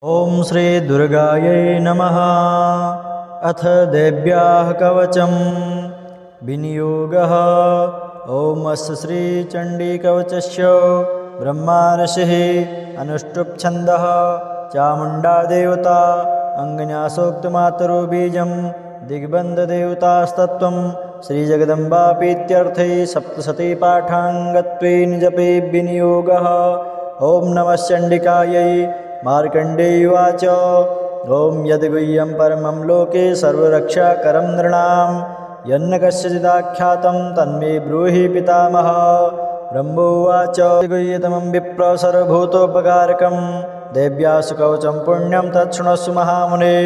ॐ श्री दुर्गायै नमः। अथ देव्याः कवचं विनियोगः। ॐ अस्य श्रीचण्डीकवचस्य ब्रह्मा ऋषिः अनुष्टुप् छन्दः चामुण्डा देवता अङ्गन्यासोक्तमातरो बीजं दिग्बन्धदेवतास्तत्त्वं श्रीजगदम्बापीत्यर्थे सप्तशती पाठाङ्गत्वे निजपे विनियोगः। ॐ नमः चण्डिकायै। मार्कण्डेय उवाच ॐ यद्गुह्यं परमं लोके सर्वरक्षाकरं नृणां यन्न कस्यचिदाख्यातं तन्मे ब्रूहि पितामह। ब्रह्मोवाच गुह्यतमं विप्र सर्वभूतोपकारकं देव्यासु कवचं पुण्यं तच्छृणुस्व महामुने।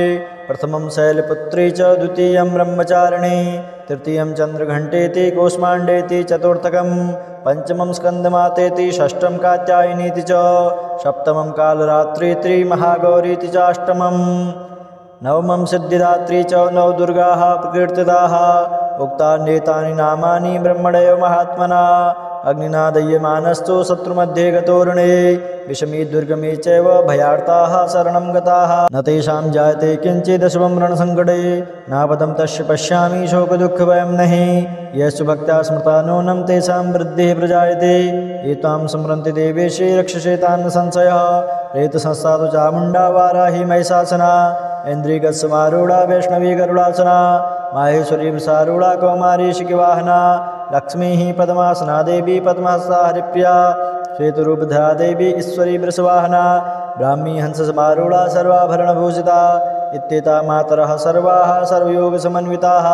प्रथमं शैलपुत्री च द्वितीयं ब्रह्मचारिणी तृतीयं चन्द्रघण्टेति कूष्माण्डेति चतुर्थकं पंचमं स्कन्दमातेति षष्ठं कात्यायनीति च सप्तमं कालरात्रिति महागौरीति च अष्टमं नवमं सिद्धिदात्री च नवदुर्गाः प्रकीर्तिताः। उक्तान्येतानि नामानि ब्रह्मणैव महात्मना अग्निना दह्यमानस्तु शत्रुमध्ये गतोरणे विषमी दुर्गमे चैव भयार्ताः शरणं गताः न तेषां जायते किञ्चिदशुभं रणसङ्कटे नापदं तस्य पश्यामि शोकदुःखभयं नहि येषु भक्त्या स्मृता नूनं तेषां वृद्धिः प्रजायते ये त्वां स्मरन्ति देवेशे रक्षसे तान् संशयः रेतसंस्था तु चामुण्डा वाराही महिषासना इन्द्रियगत्समारूढा वैष्णवी गरुडासना माहेश्वरी वृषारूढा कौमारी शिखिवाहना लक्ष्मी पद्मासना देवी पद्महस्ता हरिप्रिया श्वेतरूपधरा देवी ईश्वरी वृषवाहना ब्राह्मी हंससमारूढा सर्वाभरणभूषिता इत्येता मातरः सर्वाः सर्वयोगसमन्विताः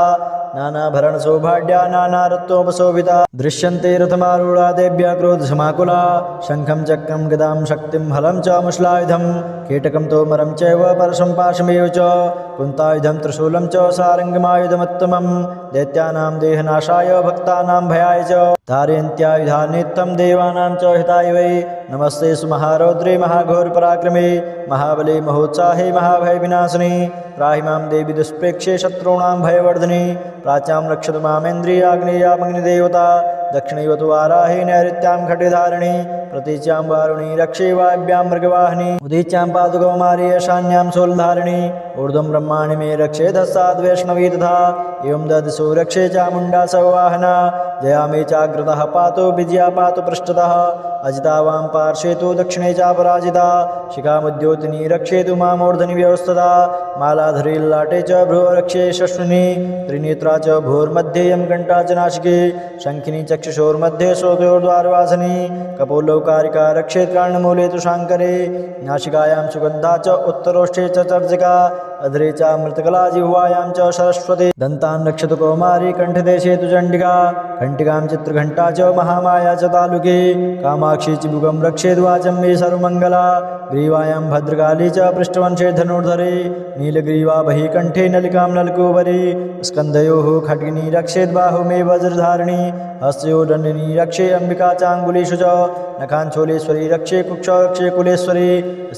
नानाभरणसौभाग्या नानारत्नोपशोभिता दृश्यन्ते रथमारूढा देव्या क्रोधसमाकुला शङ्खं चक्रं गदां शक्तिं हलं च मुश्लायुधं कीटकं तोमरं चैव परशं पाशमेव च कुन्तायुधं त्रिशूलं च सारङ्गमायुधमुत्तमं दैत्यानां देहनाशाय भक्तानां भयाय च धारयन्त्यायुधान्नित्यं देवानां च हिताय वै नमस्ते सुमहारौद्रे महाघोरपराक्रमे महाबले महोत्साहे महाभयविनाशिनी त्राहि मां देवी दुष्प्रेक्षे शत्रूणां भयवर्धिनी प्राच्यां रक्षतु मामेन्द्रियाग्नेयामग्निदेवता दक्षिणैव तु वाराही नैऋत्यां खड्गधारिणी प्रतीच्यां वारुणी रक्षे वायव्यां मृगवाहिनी उदीच्यां पातु कौमारी ईशान्यां शूलधारिणी ऊर्ध्वं ब्रह्माणि मे रक्षे धस्ताद् वैष्णवी तथा एवं ददिशो रक्षे चामुण्डा सौवाहना जया मे चाग्रतः पातु विजया पातु पृष्ठतः अजिता वां पार्श्वे तु दक्षिणे चापराजिता शिखामुद्योतिनी रक्षेतु मामूर्धनि व्यवस्थता मालाधरी ललाटे च भ्रुव रक्षे शश्विनी त्रिनेत्रा च भूर्मध्ये घण्टा च नासिके शङ्खिनी चक्षुषोर्मध्ये श्रोतयोर्द्वारवासिनी कपोलौकारिका रक्षेत् कर्णमूले तु शाङ्करे नासिकायां सुगन्धा च उत्तरोष्ठे च चर्जिका अधरे च मृतकला जिह्वायां च सरस्वती दन्तान् रक्षतु कौमारी कण्ठदेशे तु चण्डिका घण्टिकां चित्रघण्टा च महामाया च तालुके कामाक्षी चिबुकं रक्षेत् वाचं मे सर्वमङ्गला ग्रीवायां भद्रकाली च पृष्ठवंशे धनुर्धरे नीलग्रीवा बहि कण्ठे नलिकां नलकोपरि स्कन्धयोः खड्गिनी रक्षेत् बाहु मे वज्रधारिणी हस्तयोर्दण्डिनी रक्षे अम्बिका चाङ्गुलीषु च नखाञ्छोलेश्वरी रक्षे कुक्षौ रक्षे कुलेश्वरी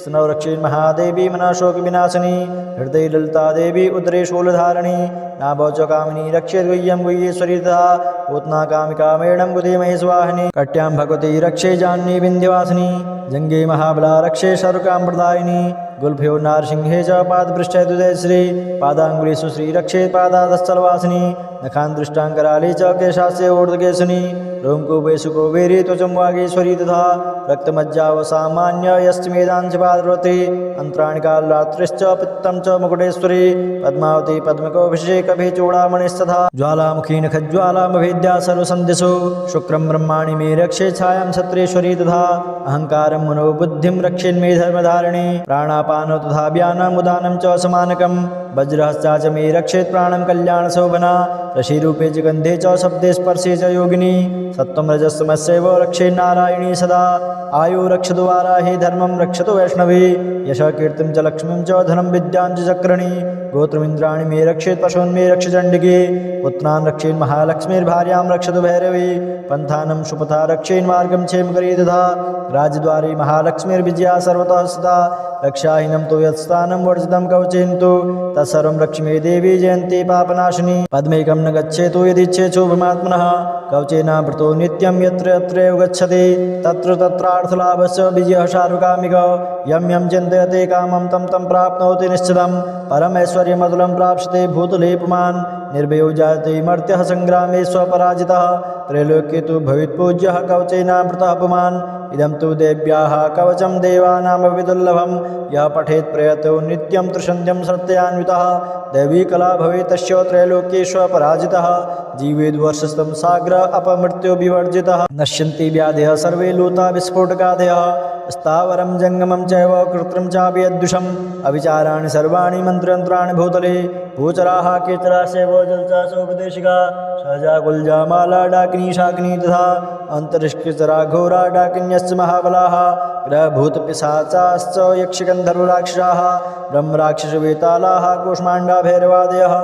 स्तनौ रक्षे महादेवी मनाशोकविनाशिनी हृदये ललिता देवी उदरे शूलधारिणी नाभौ च कामिनी रक्षे गुह्यं गुह्येश्वरी तथा पूतना कामिका मेढं बुधे महेशवाहिनी कट्यां भगवती रक्षे जाह्नवी विन्ध्यवासिनी जङ्गे महाबला रक्षे शर्वकामप्रदायिनी गुल्फयो नारसिंहे च पादपृष्ठे दुदयश्री पादाङ्गुलीषु श्री रक्षे पादादस्थलवासिनी नखान् दृष्टाङ्कराली च केशास्य ऊर्ध्वकेशिनी रोमकूपेषु कुबेरी त्वचं वागीश्वरी तथा रक्तमज्जावसामान्य यस्मेदांश पार्वती अन्त्राणि कालरात्रिश्च पित्तं च मुकुटेश्वरी पद्मावती पद्मकोऽभिषेकभि चूडामणिस्तथा ज्वालामुखी नखज्वालामभेद्या सर्वसन्धिषु शुक्रं ब्रह्माणि मे रक्षे छायां क्षत्रेश्वरी तथा अहङ्कारं मनोबुद्धिं रक्षेन्मे धर्मधारिणी प्राणापानो तथा व्यानम् उदानं च समानकं वज्रहस्ता च मे रक्षेत् प्राणं कल्याणशोभना ऋषिरूपे च गन्धे च शब्दे स्पर्शे च योगिनी सत्त्वं रजस्तमस्यैव रक्षे नारायणी सदा आयु रक्षतु वाराही धर्मं रक्षतु वैष्णवी यशः कीर्तिं च लक्ष्मीं च धनं विद्यां च चक्रणी गोत्रमिन्द्राणि मे रक्षेत् पशून् मे रक्ष चण्डिके पुत्रान् रक्षेन् महालक्ष्मीर्भार्यां रक्षतु भैरवी पन्थानं सुपथा रक्षेन् मार्गं क्षेमकरी तथा राजद्वारे महालक्ष्मीर्विजया सर्वतः सदा रक्षाहीनं तु यत्स्थानं वर्जितं कवचेन तु तत्सर्वं लक्ष्मी देवी जयन्ती पापनाशिनी पद्मेकं न गच्छेतु यदिच्छेच्छोभमात्मनः कवचेनावृतो नित्यं यत्र यत्रैव गच्छति तत्र तत्रार्थलाभस्य विजयः सार्वकामिकः यं यं चिन्तयते कामं तं तं प्राप्नोति निश्चितं परमैश्वर्यमतुलं प्राप्स्यते भूतले पुमान् निर्भयो जायते मर्त्यः सङ्ग्रामे स्वपराजितः त्रैलोक्ये तु भवेत्पूज्यः कवचेनावृतः पुमान् इदं तु देव्याः कवचं देवानामपि दुर्लभं यः पठेत् प्रयतो नित्यं त्रिसन्ध्यं श्रद्धयान्वितः दैवी कला भवेत् तस्य त्रैलोक्ये स्वपराजितः जीवेद्वर्षस्थं साग्र अपमृत्यो विवर्जितः नश्यन्ति व्याधयः सर्वे लूता विस्फोटकादयः स्थावरं जङ्गमं चैव कृत्रिं चापि यद्दुषम् अविचाराणि सर्वाणि मन्त्रयन्त्राणि भूतले भूचराः केचरा सेवो जलचा सोपदेशिका सहजा गुल्जा माला डाकिनी शाकिनी तथा अन्तरिक्षचरा घोरा डाकिन्यश्च महाबलाः ग्रहभूतपिशाचाश्च यक्षगन्धर्वराक्षसाः ब्रह्मराक्षसवेतालाः कूष्माण्डा भैरवादयः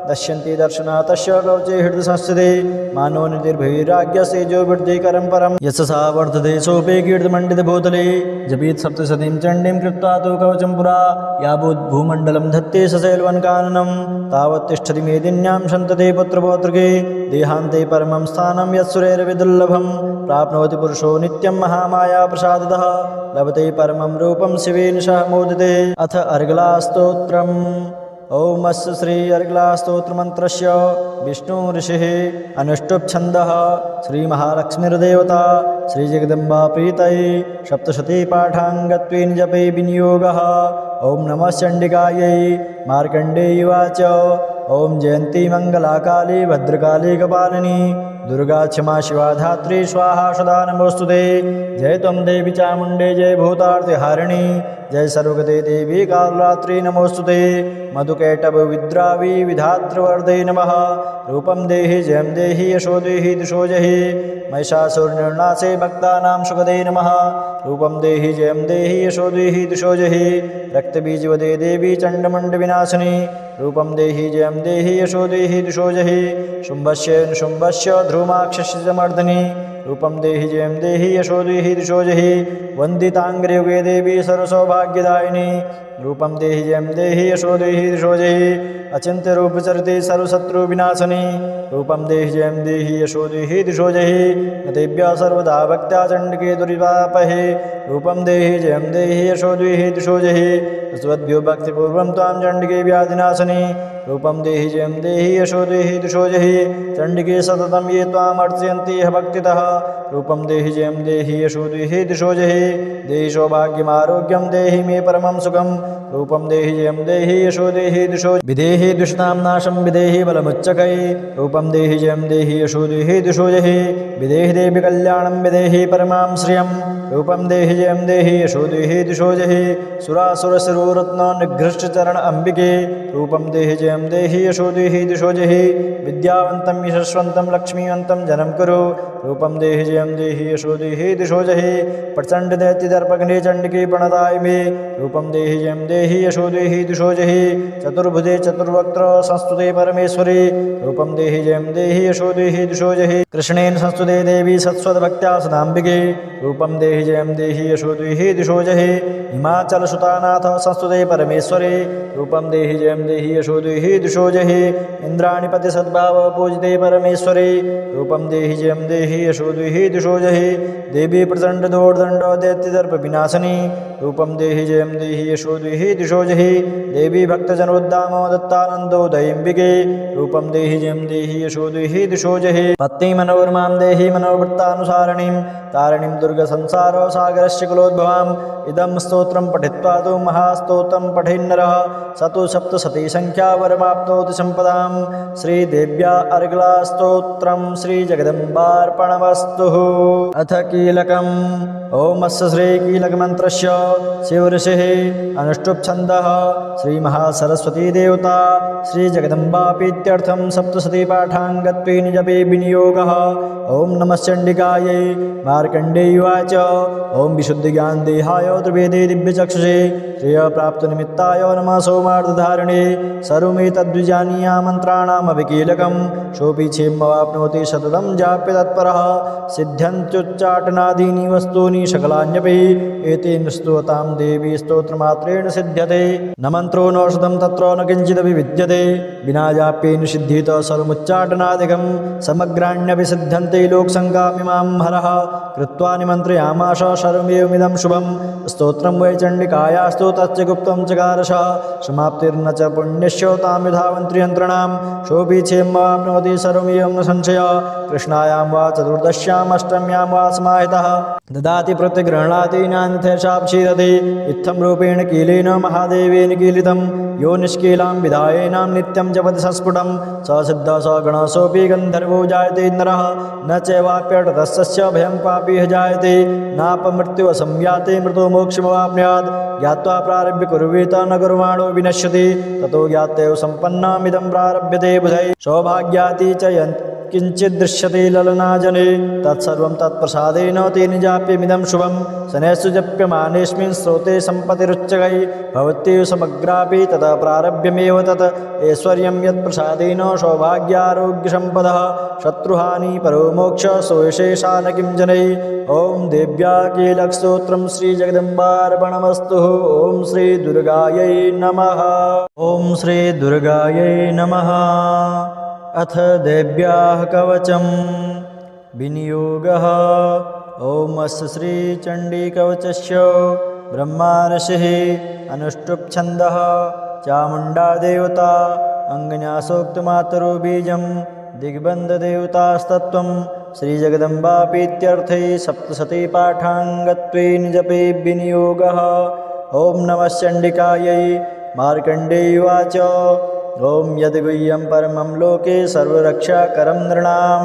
दश्यन्ति दर्शना तस्य कवचे हृदयसंस्थिते मानो निर्भैराग्यसेजो वृद्धिकरं परं यशसा वर्धते सोपे कीर्तिमण्डितभूतले जपीत् सप्तशतीं चण्डीं कृत्वा तु कवचं पुरा यावद्भूमण्डलं धत्ते सशैलवनकाननं तावत् तिष्ठति मेदिन्यां सन्तते पुत्रपौत्रके देहान्ते परमं स्थानं यत्सुरैर्विदुर्लभं प्राप्नोति पुरुषो नित्यं महामाया प्रसादतः लभते परमं रूपं शिवेन सह मोदिते अथ अर्गलास्तोत्रम् ओम अस्य श्री अर्गलास्तोत्रमन्त्रस्य विष्णु ऋषिः अनुष्टुप् छन्दः श्रीमहालक्ष्मीर्देवता श्रीजगदम्बा प्रीतये सप्तशती पाठाङ्गत्वेन जपे विनियोगः ओम नमः चण्डिकायै मार्कण्डेय उवाच ओम जयन्ती मङ्गलाकाली भद्रकाली कपालिनी दुर्गा क्षमा शिवा धात्री स्वाहा सदा नमोस्तुते जय त्वं देवी चामुण्डे जय भूतार्तिहारिणी जय सर्वगते देवी कालरात्रि नमोस्तुते मधुकैटभ विद्रावी विधातृवर्धे नमः रूपं देहि जयं देहि यशो देहि दिशो जहि महिषासुरनिर्नाशे भक्तानां सुखदे नमः रूपं देहि जयं देहि यशो देहि दिशो जहि रक्तबीजवदे देवी चण्डमण्डविनाशिनी रूपं देहि जयं देहि यशो देहि दिशो जहि शुम्भस्य निशुम्भस्य ध्रुमाक्षस्य मर्दनी रूपं देहि जयं देहि यशो देहि दिशो जहि वन्दिताङ्ग्रियुगे देवी सर्वसौभाग्यदायिनी रूपं देहि जयं देहि यशो देहि दिशो जहि अचिन्त्यरूपचरिते सर्वशत्रुविनाशनी रूपं देहि जयं देहि यशो देहि दिशो जहि देव्या सर्वदा भक्त्या चण्डिके दुरितापहे रूपं देहि जयं देहि यशो देहि दिशो जहि स्वद्भ्यो भक्तिपूर्वं त्वां चण्डिके व्याधिनाशनी रूपं देहि जयं देहि यशो देहि दिशो जहि चण्डिके सततं ये त्वाम् अर्चयन्ति यः भक्तितः रूपं देहि जयं देहि यशो देहि दिशो जहि देहि सौभाग्यमारोग्यं देहि मे परमं सुखं रूपं देहि जयं देहि यशो देहि दिशो विदेहि दुष्टां नाशं विदेहि बलमुच्चकै रूपं देहि जयं देहि यशो देहि दिशो जहि विदेहि देवि कल्याणं विदेहि परमां श्रियं रूपं देहि जयं देहि यशो देहि दिशो जहि सुरासुरशिरोरत्न निघृष्टचरण अम्बिके रूपं देहि जयं देहि यशो देहि दिशो जहि विद्यावन्तं यशस्वन्तं लक्ष्मीवन्तं जनं कुरु रूपं देहि जयं देहि यशो देहि दिशो जहि प्रचण्डदैत्यदर्पघ्ने चण्डिके प्रणताय मे रूपं देहि जयं देहि यशो देहि दिशो जहि चतुर्भुजे चतुर्वक्त्र संस्तुते परमेश्वरी रूपं देहि जयं देहि यशो देहि दिशो जहि कृष्णेन संस्तुते देवी सत्स्वद्भक्त्या सदाम्बिके रूपं देहि जयं देहि यशो देहि दिशो जहि हिमाचलसुतानाथ संस्तुते परमेश्वरी रूपं देहि जयं देहि यशो देहि दिशो जहि इन्द्राणिपति सद्भाव पूजिते परमेश्वरी रूपं देहि जयं देहि यशो देहि दिशो जहि देवी प्रचण्ड दोर्दण्ड दैत्यदर्प विनाशिनी रूपं देहि जयं देहि यशो देहि दिशो जहि देवी भक्तजनोद्दाम दत्तानन्दोदयिम्बिके रूपं देहि जयं देहि यशो देहि दिशो जहि पत्नी मनोरमां देहि मनोवृत्तानुसारिणीं तारिणीं दुर्गसंसार सागरस्य कुलोद्भवाम् इदं स्तोत्रं पठित्वा तु महास्तोत्रं पठेन्नरः स तु सप्तशती संख्या वरमाप्नोति सम्पदां श्रीदेव्या अर्गलास्तोत्रं श्रीजगदम्बार्पणमस्तु अथ कीलकम् ओम अस्य श्रीकीलकमन्त्रस्य शिवऋषिः अनुष्टुप् छन्दः श्रीमहासरस्वती देवता श्रीजगदम्बापीत्यर्थं सप्तशती पाठाङ्गत्वेन जपे विनियोगः ओम नमः चण्डिकायै मार्कण्डेय उवाच ओम विशुद्धज्ञानदेहाय त्रिवेदे दिव्यचक्षुषे श्रियप्राप्तनिमित्ताय नमः सौमार्धधारिणे सर्वमेतद्विजानीया मन्त्राणामभिकीलकं सोऽपि क्षेमवाप्नोति सततं जाप्य तत्परः सिद्ध्यन्त्युच्चाटनादीनि वस्तूनि सकलान्यपि एतेन स्तोतां देवी स्तोत्रमात्रेण सिद्ध्यते न मन्त्रो नौषधं तत्र न किञ्चिदपि विद्यते विना जाप्येन सिद्ध्येत सर्वमुच्चाटनादिकं समग्राण्यपि सिद्ध्यन्ते लोकसङ्गामिमां हरः कृत्वा निमन्त्रयामाश सर्वमेवमिदं शुभं स्तोत्रं वै चण्डिकायास्तु तच्च गुप्तं चकारशः समाप्तिर्न च पुण्यस्य तां विधावन्त्रियन्त्रणां सोऽपि क्षेमवाप्नोति सर्वमेवं न संशयः कृष्णायां वा चतुर्दश्याम् अष्टम्यां वा समाहितः ददाति प्रतिगृह्णाति नान्यथेषाक्षीरते इत्थं रूपेण कीलेन महादेवेन कीलितं यो निष्कीलां विधायेनां नित्यं जपति सस्फुटं स सिद्धः स गणः सोऽपि गन्धर्वो जायते नरः न चैवाप्यटतस्य भयं क्वापि जायते नापमृत्युवसंयाते मृतो मोक्षमवाप्नुयात् ज्ञात्वा प्रारभ्य कुर्वीत न कुर्वाणो विनश्यति ततो ज्ञात्यैव सम्पन्नमिदं प्रारभ्यते बुधैः सौभाग्याति च किञ्चित् दृश्यते ललनाजने तत्सर्वं तत्प्रसादेन तेन जाप्यमिदं शुभं शनैस्सु जप्यमानेऽस्मिन् स्रोते सम्पतिरुच्चकै भवत्येव समग्रापि ततः प्रारभ्यमेव तत् ऐश्वर्यं यत्प्रसादेन सौभाग्यारोग्यसम्पदः शत्रुहानि परो मोक्ष सोऽशेषा न किं जनै ॐ देव्या कीलकस्तोत्रं श्रीजगदम्बार्पणमस्तु ॐ श्रीदुर्गायै नमः ॐ श्रीदुर्गायै नमः अथ देव्याः कवचं विनियोगः ॐ अस्य श्रीचण्डीकवचस्य ब्रह्मार्षिः अनुष्टुप्छन्दः चामुण्डा देवता अङ्गन्यासोक्तमातरो बीजं दिग्बन्धदेवतास्तत्त्वं श्रीजगदम्बापीत्यर्थे सप्तशतीपाठाङ्गत्वेन जपे विनियोगः ॐ नमः चण्डिकायै मार्कण्डेयुवाच ॐ यद्गुह्यं परमं लोके सर्वरक्षाकरं नृणां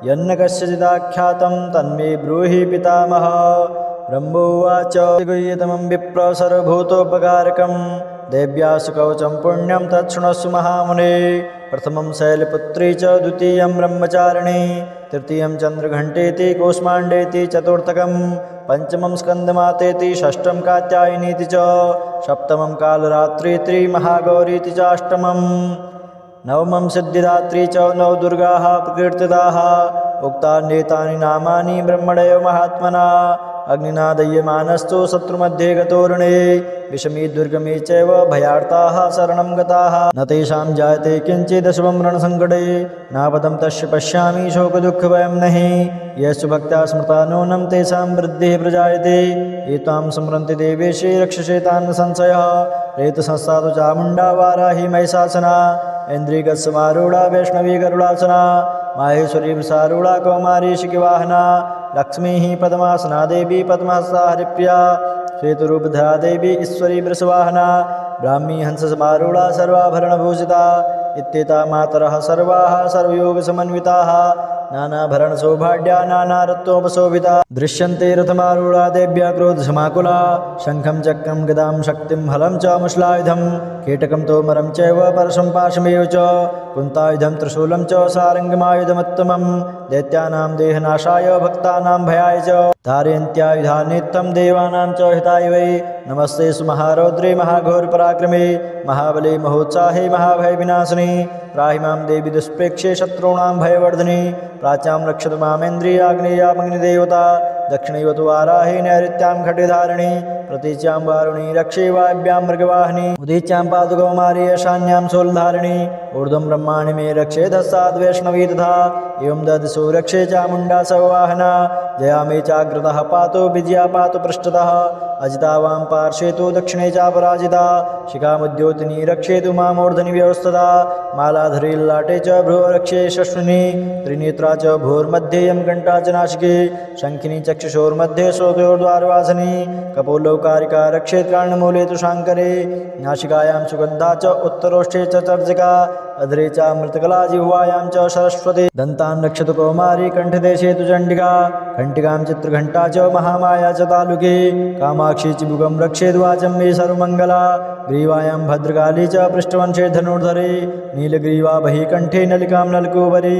यन्न कस्यचिदाख्यातं तन्मे ब्रूहि पितामह ब्रह्मोवाच गुह्यतमं विप्र सर्वभूतोपकारकं देव्यासु कवचं पुण्यं तच्छृणुस्व महामुने प्रथमं शैलपुत्री च द्वितीयं ब्रह्मचारिणी तृतीयं चन्द्रघण्टेति कूष्माण्डेति चतुर्थकं पंचमं स्कन्दमातेति षष्ठं कात्यायनीति च सप्तमं कालरात्रिति महागौरीति च अष्टमं नवमं सिद्धिदात्री च नवदुर्गाः प्रकीर्तिताः उक्तान्येतानि नामानि ब्रह्मणैव महात्मना अग्निना दह्यमानस्तु शत्रुमध्ये गतोरणे विषमी दुर्गमे चैव भयार्ताः शरणं गताः न तेषां जायते किञ्चिदशुभं रणसङ्कटे नापदं तस्य पश्यामि शोकदुःखभयं नहि येषु भक्त्या स्मृता नूनं तेषां वृद्धिः प्रजायते एतां स्मरन्ति देवेशे रक्षसे तान् संशयः रेतसंस्था तु चामुण्डा वाराही महिषासना इन्द्रियगत्समारूढा वैष्णवी गरुडासना माहेश्वरी वृषारूढा कौमारी शिखिवाहना लक्ष्मीः पद्मासना देवी पद्महस्ता हरिप्रिया श्वेतरूपधरा देवी ईश्वरी वृषवाहना ब्राह्मी हंससमारूढा सर्वाभरणभूषिता इत्येता मातरः सर्वाः सर्वयोगसमन्विताः नानाभरणसौभाग्या नानारत्नोपशोभिता दृश्यन्ते रथमारूढा देव्या क्रोधसमाकुला शङ्खं चक्रं गदां शक्तिं हलं च मुश्लायुधं कीटकं तोमरं चैव परशं पाशमेव च कुन्तायुधं त्रिशूलं च सारङ्गमायुधमुत्तमं दैत्यानां देहनाशाय भक्तानां भयाय च धारयन्त्यायुधान्नित्यं देवानां च हिताय वै नमस्ते सुमहारौद्रे महाघोरपराक्रमे महाबले महोत्साहे महाभयविनाशिनी त्राहि मां देवी दुष्प्रेक्षे शत्रूणां भयवर्धिनी प्राच्यां रक्षतु मामेन्द्रियाग्नेयामग्निदेवता दक्षिणैव तु वाराही नैऋत्यां खड्गधारिणी प्रतीच्यां वारुणी रक्षे वायव्यां मृगवाहिनी उदीच्यां पातु कौमारी ईशान्यां शूलधारिणी ऊर्ध्वं ब्रह्माणि मे रक्षे धस्ताद् वैष्णवी तथा एवं ददिशो रक्षे चामुण्डा सवाहना जया मे चाग्रतः पातु विजया पातु पृष्ठतः अजिता वां पार्श्वे तु दक्षिणे चापराजिता शिखामुद्योतिनी रक्षेतु मामूर्धनि व्यवस्थता मालाधरी ललाटे च भ्रुव रक्षे शश्विनी त्रिनेत्रा च भूर्मध्ये यं घण्टा च नाशिके शङ्खिनी चक्षुषोर्मध्ये श्रोतयोर्द्वारवासिनी कपोलौकारिका रक्षेत् कर्णमूले तु शाङ्करे नासिकायां सुगन्धा च उत्तरोष्ठे च चर्चिका अधरे च मृतकला जिह्वायां च सरस्वती दन्तान् रक्षतु कौमारी कण्ठदेशे तु चण्डिका घण्टिकां चित्रघण्टा च महामाया च तालुके कामाक्षी चिबुकं रक्षेद्वाचं मे सर्वमङ्गला ग्रीवायां भद्रकाली च पृष्ठवंशे धनुर्धरे नीलग्रीवा बहि कण्ठे नलिकां नलकोपरि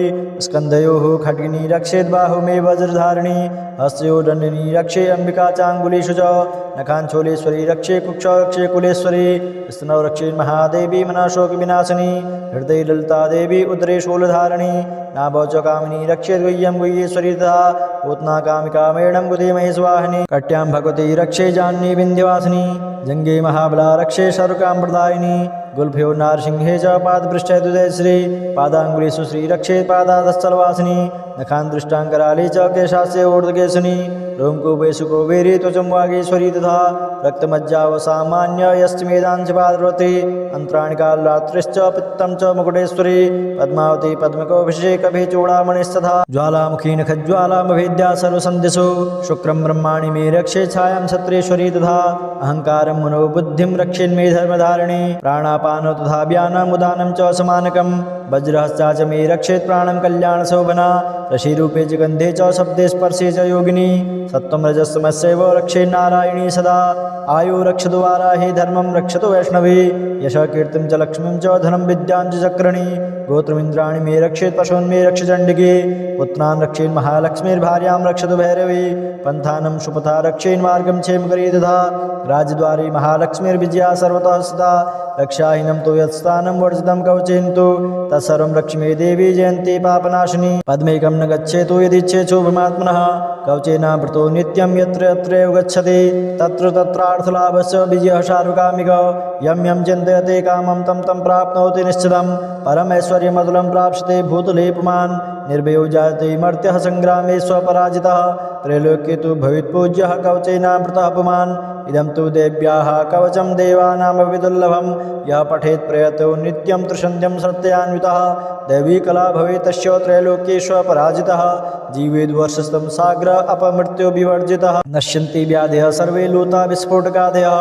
स्कन्धयोः खड्गिनी रक्षेद्बाहु मे वज्रधारिणी हस्तयोर्दण्डिनी रक्षे अम्बिका चाङ्गुलीषु च नखाञ्चोलेश्वरी रक्षे कुक्षौ रक्षे कुलेश्वरी स्तनौ रक्षे महादेवी मनाशोकविनाशिनी हृदये ललिता देवी उदरे शूलधारिणी नाभौ च कामिनी रक्षे गुह्यं गुह्येश्वरी तथा पूतना कामिका मेणं गुदे महेश्वाहिनी कट्यां भगवती रक्षे जाह्नवी विन्ध्यवासिनी जङ्गे महाबला रक्षे शर्वकामप्रदायिनी गुल्फयो नारसिंहे च पादपृष्ठे दुदयश्री पादाङ्गुलीषु श्री रक्षे पादादस्थलवासिनी नखान् दृष्टाङ्कराले च केशास्य ऊर्ध्वकेशिनी रोमकूपेषु कुबेरी त्वचं वागीश्वरी तथा रक्तमज्जावसामान्य यष्टिमेधांश पार्वती अन्त्राणि कालरात्रिश्च पित्तं च मुकुटेश्वरी पद्मावती पद्मकोऽभिषेकभि चूडामणिस्तथा ज्वालामुखी नखज्वालामभेद्या सर्वसन्धिषु शुक्रं ब्रह्माणि मे रक्षे छायां क्षत्रेश्वरी तथा अहङ्कारं मनोबुद्धिं रक्षेन्मे धर्मधारिणी प्राणापानो तथा व्यानम् उदानं च समानकं वज्रहस्ता च मे रक्षेत् प्राणं कल्याणशोभना ऋषिरूपे च गन्धे च शब्दे स्पर्शे च योगिनी सत्त्वं रजस्तमस्यैव रक्षे नारायणी सदा आयु रक्षतु वाराहि धर्मं रक्षतु वैष्णवी यशः कीर्तिं च लक्ष्मीं च धनं विद्यां च चक्रणि गोत्रमिन्द्राणि मे रक्षेत् पशून् मे रक्ष चण्डिके पुत्रान् रक्षेन् महालक्ष्मीर्भार्यां रक्षतु भैरवी पन्थानं सुपथा रक्षेन् मार्गं क्षेमकरी तथा राजद्वारे महालक्ष्मीर्विजया सर्वतः सदा रक्षाहीनं तु यत्स्थानं वर्जितं कवचेन तु तत्सर्वं रक्ष्मी देवी जयन्ती पापनाशिनी पद्मेकं न गच्छेतु यदिच्छेच्छोभमात्मनः कवचेनावृतो नित्यं यत्र यत्रैव गच्छति तत्र तत्रार्थलाभस्य विजयः सार्वकामिकः यं यं चिन्तयते कामं तं तं प्राप्नोति निश्चितं परमैश्वर्यमतुलं प्राप्स्यते भूतले पुमान् निर्भयो जायते मर्त्यः सङ्ग्रामे स्वपराजितः त्रैलोक्ये तु भवेत्पूज्यः कवचेनावृतः पुमान् इदं तु देव्याः कवचं देवानामपि दुर्लभं यः पठेत् प्रयतो नित्यं त्रिसन्ध्यं सत्यान्वितः दैवी कला भवेत् तस्य त्रैलोक्ये स्वपराजितः जीवेद्वर्षस्थं साग्र अपमृत्यो विवर्जितः नश्यन्ति व्याधयः सर्वे लूता विस्फोटकादयः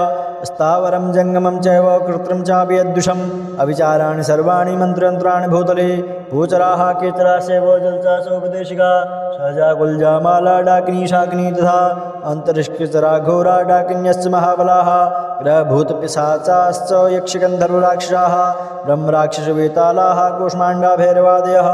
स्थावरं जङ्गमं चैव कृत्रिं चापि यद्दुषम् अविचाराणि सर्वाणि मन्त्रयन्त्राणि भूतले भूचराः केचराः शैवो जलचासोपदेशिका सहजा गुल्जा माला डाकिनी शाकिनी तथा अन्तरिक्षचरा घोरा डाकिन्यश्च महाबलाः ग्रहभूतपिशाचाश्च यक्षगन्धर्वराक्षसाः ब्रह्मराक्षसवेतालाः कूष्माण्डा भैरवादयः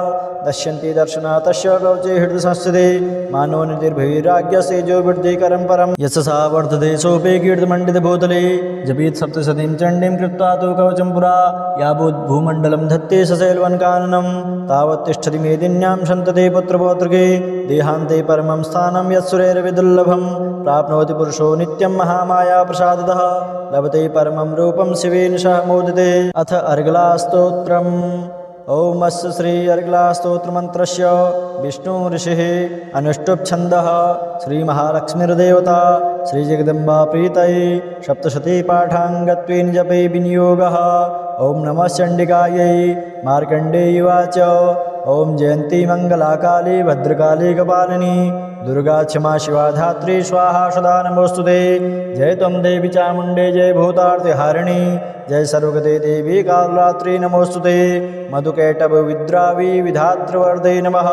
दश्यन्ति दर्शना तस्य कवचे हृदयसंस्थिते मानो निर्भैराग्यसेजो वृद्धिकरं परं यशसा वर्धते सोपे कीर्तिमण्डितभूतले जपेत् सप्तशतीं चण्डीं कृत्वा तु कवचं पुरा यावद्भूमण्डलं धत्ते सशैलवनकाननं तावत् तिष्ठति मेदिन्यां सन्तते पुत्रपौत्रके देहान्ते परमं स्थानं यत्सुरैर्विदुर्लभं प्राप्नोति पुरुषो नित्यं महामाया प्रसादतः लभते परमं रूपं शिवेन सह मोदिते अथ अर्गलास्तोत्रम् ॐ अस्य श्री अर्गलास्तोत्रमन्त्रस्य विष्णु ऋषिः अनुष्टुप् छन्दः श्रीमहालक्ष्मीर्देवता श्रीजगदम्बा प्रीतये सप्तशतीपाठाङ्गत्वेन जपे विनियोगः ॐ नमः चण्डिकायै मार्कण्डेयुवाच ॐ जयन्ती मङ्गलाकाली भद्रकाली कपालिनी दुर्गा क्षमा शिवा धात्री स्वाहा सदा नमोस्तुते जय त्वं देवी चामुण्डे जय भूतार्तिहारिणी जय सर्वगते देवी कालरात्रि नमोस्तुते मधुकैटभ विद्रावी विधातृवर्धे नमः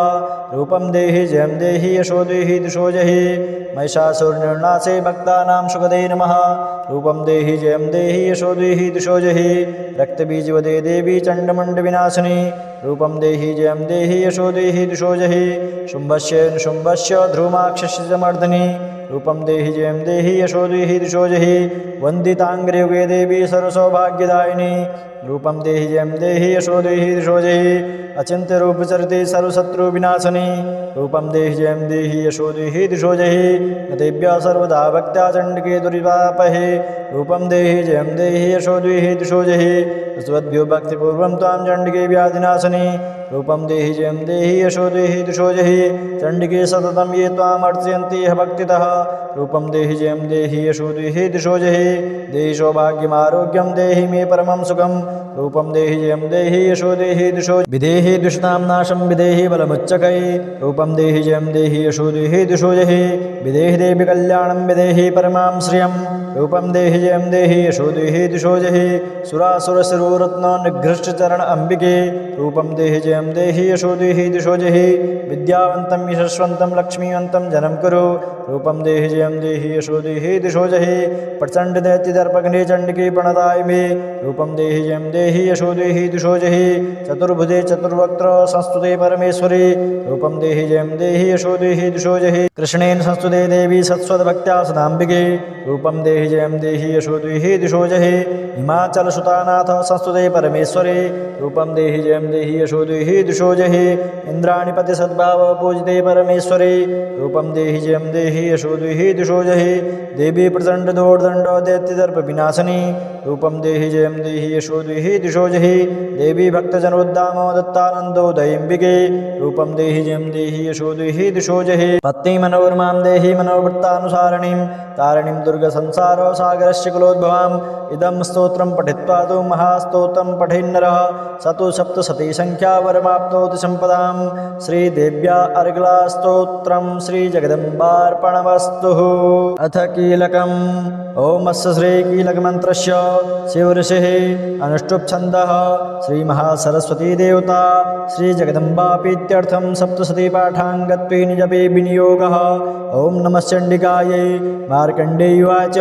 रूपं देहि जयं देहि यशो देहि दिशो जहि महिषासुरनिर्नाशे भक्तानां सुखदे नमः रूपं देहि जयं देहि यशो देहि दिशो जहि रक्तबीजवदे देवी चण्डमुण्डविनाशिनी रूपं देहि जयं देहि यशो देहि दिशो जहि शुम्भस्य निशुम्भस्य ध्रुमाक्षस्य च मर्दिनी रूपं देहि जयं देहि यशो देहि दिशो जहि वन्दिताङ्ग्रियुगे देवी सर्वसौभाग्यदायिनी रूपं देहि जयं देहि यशो देहि दिशो जहि अचिन्त्यरूपचरिते सर्वशत्रुविनाशिनी रूपं देहि जयं देहि यशो देहि दिशो जहि नतेभ्यः सर्वदा भक्त्या चण्डिके दुरितापहे रूपं देहि जयं देहि यशो देहि दिशो जहि स्वद्भ्यो भक्तिपूर्वं त्वां चण्डिके व्याधिनाशिनी रूपं देहि जयं देहि यशो देहि दिशो जहि चण्डिके सततं ये त्वाम् अर्चयन्ति यः भक्तितः रूपं देहि जयं देहि यशो देहि दिशो जहि देहि सौभाग्यमारोग्यं देहि मे परमं सुखं रूपं देहि जयं देहि यशो देहि दिशो विदेहि दुष्टां नाशं विदेहि बलमुच्चकै रूपं देहि जयं देहि यशो देहि दिशो जहि विदेहि देवि कल्याणं विदेहि परमां श्रियं रूपं देहि जयं देहि यशो देहि दिशो जहि सुरासुरशिरोरत्न निघृष्टचरण अम्बिके रूपं देहि जयं देहि यशो देहि दिशो जहि विद्यावन्तं यशस्वन्तं लक्ष्मीवन्तं जनं कुरु रूपं देहि जयं देहि यशो देहि दिशो जहि प्रचण्ड दैत्यदर्पघ्ने चण्डिके प्रणताय मे रूपं देहि जयं देहि यशो देहि दिशो जहि चतुर्भुजे चतुर्वक्त्र संस्तुते परमेश्वरी रूपं देहि जयं देहि यशो देहि दिशो जहि कृष्णेन संस्तुते देवी सत्स्वद्भक्त्या सदाम्बिके रूपं देहि जयं देहि यशो देहि दिशो जहि हिमाचलसुतानाथ संस्तुते परमेश्वरी रूपं देहि जयं देहि यशो देहि दिशो जहि इन्द्राणिपति सद्भाव पूजिते परमेश्वरी रूपं देहि जयं देहि यशो देहि दिशो जहि देवी प्रचण्ड दोर्दण्ड दैत्यदर्प विनाशिनी रूपं देहि जयं देहि यशो देहि दिशो जहि देवी भक्तजनोद्दामो दत्तानन्दोदयम्बिके रूपं देहि जयं देहि यशो देहि दिशो जहि पत्नी मनोरमां देहि मनोवृत्तानुसारिणीं तारिणीं दुर्गसंसारो सागरस्य कुलोद्भवाम् इदं स्तोत्रं पठित्वा तु महास्तोत्रं पठेन्नरः स तु सप्तशती संख्या वरमाप्नोति सम्पदां श्रीदेव्या अर्गला स्तोत्रं श्रीजगदम्बार्पणमस्तु अथ कीलकम् ओमस्य श्रीकीलकमन्त्रस्य शिवऋषिः अनुष्टुप्छन्दः श्रीमहासरस्वती देवता श्रीजगदम्बापीत्यर्थं सप्तशती पाठाङ्गत्वेन जपे विनियोगः ओं नमः चण्डिकायै मार्कण्डेयुवाच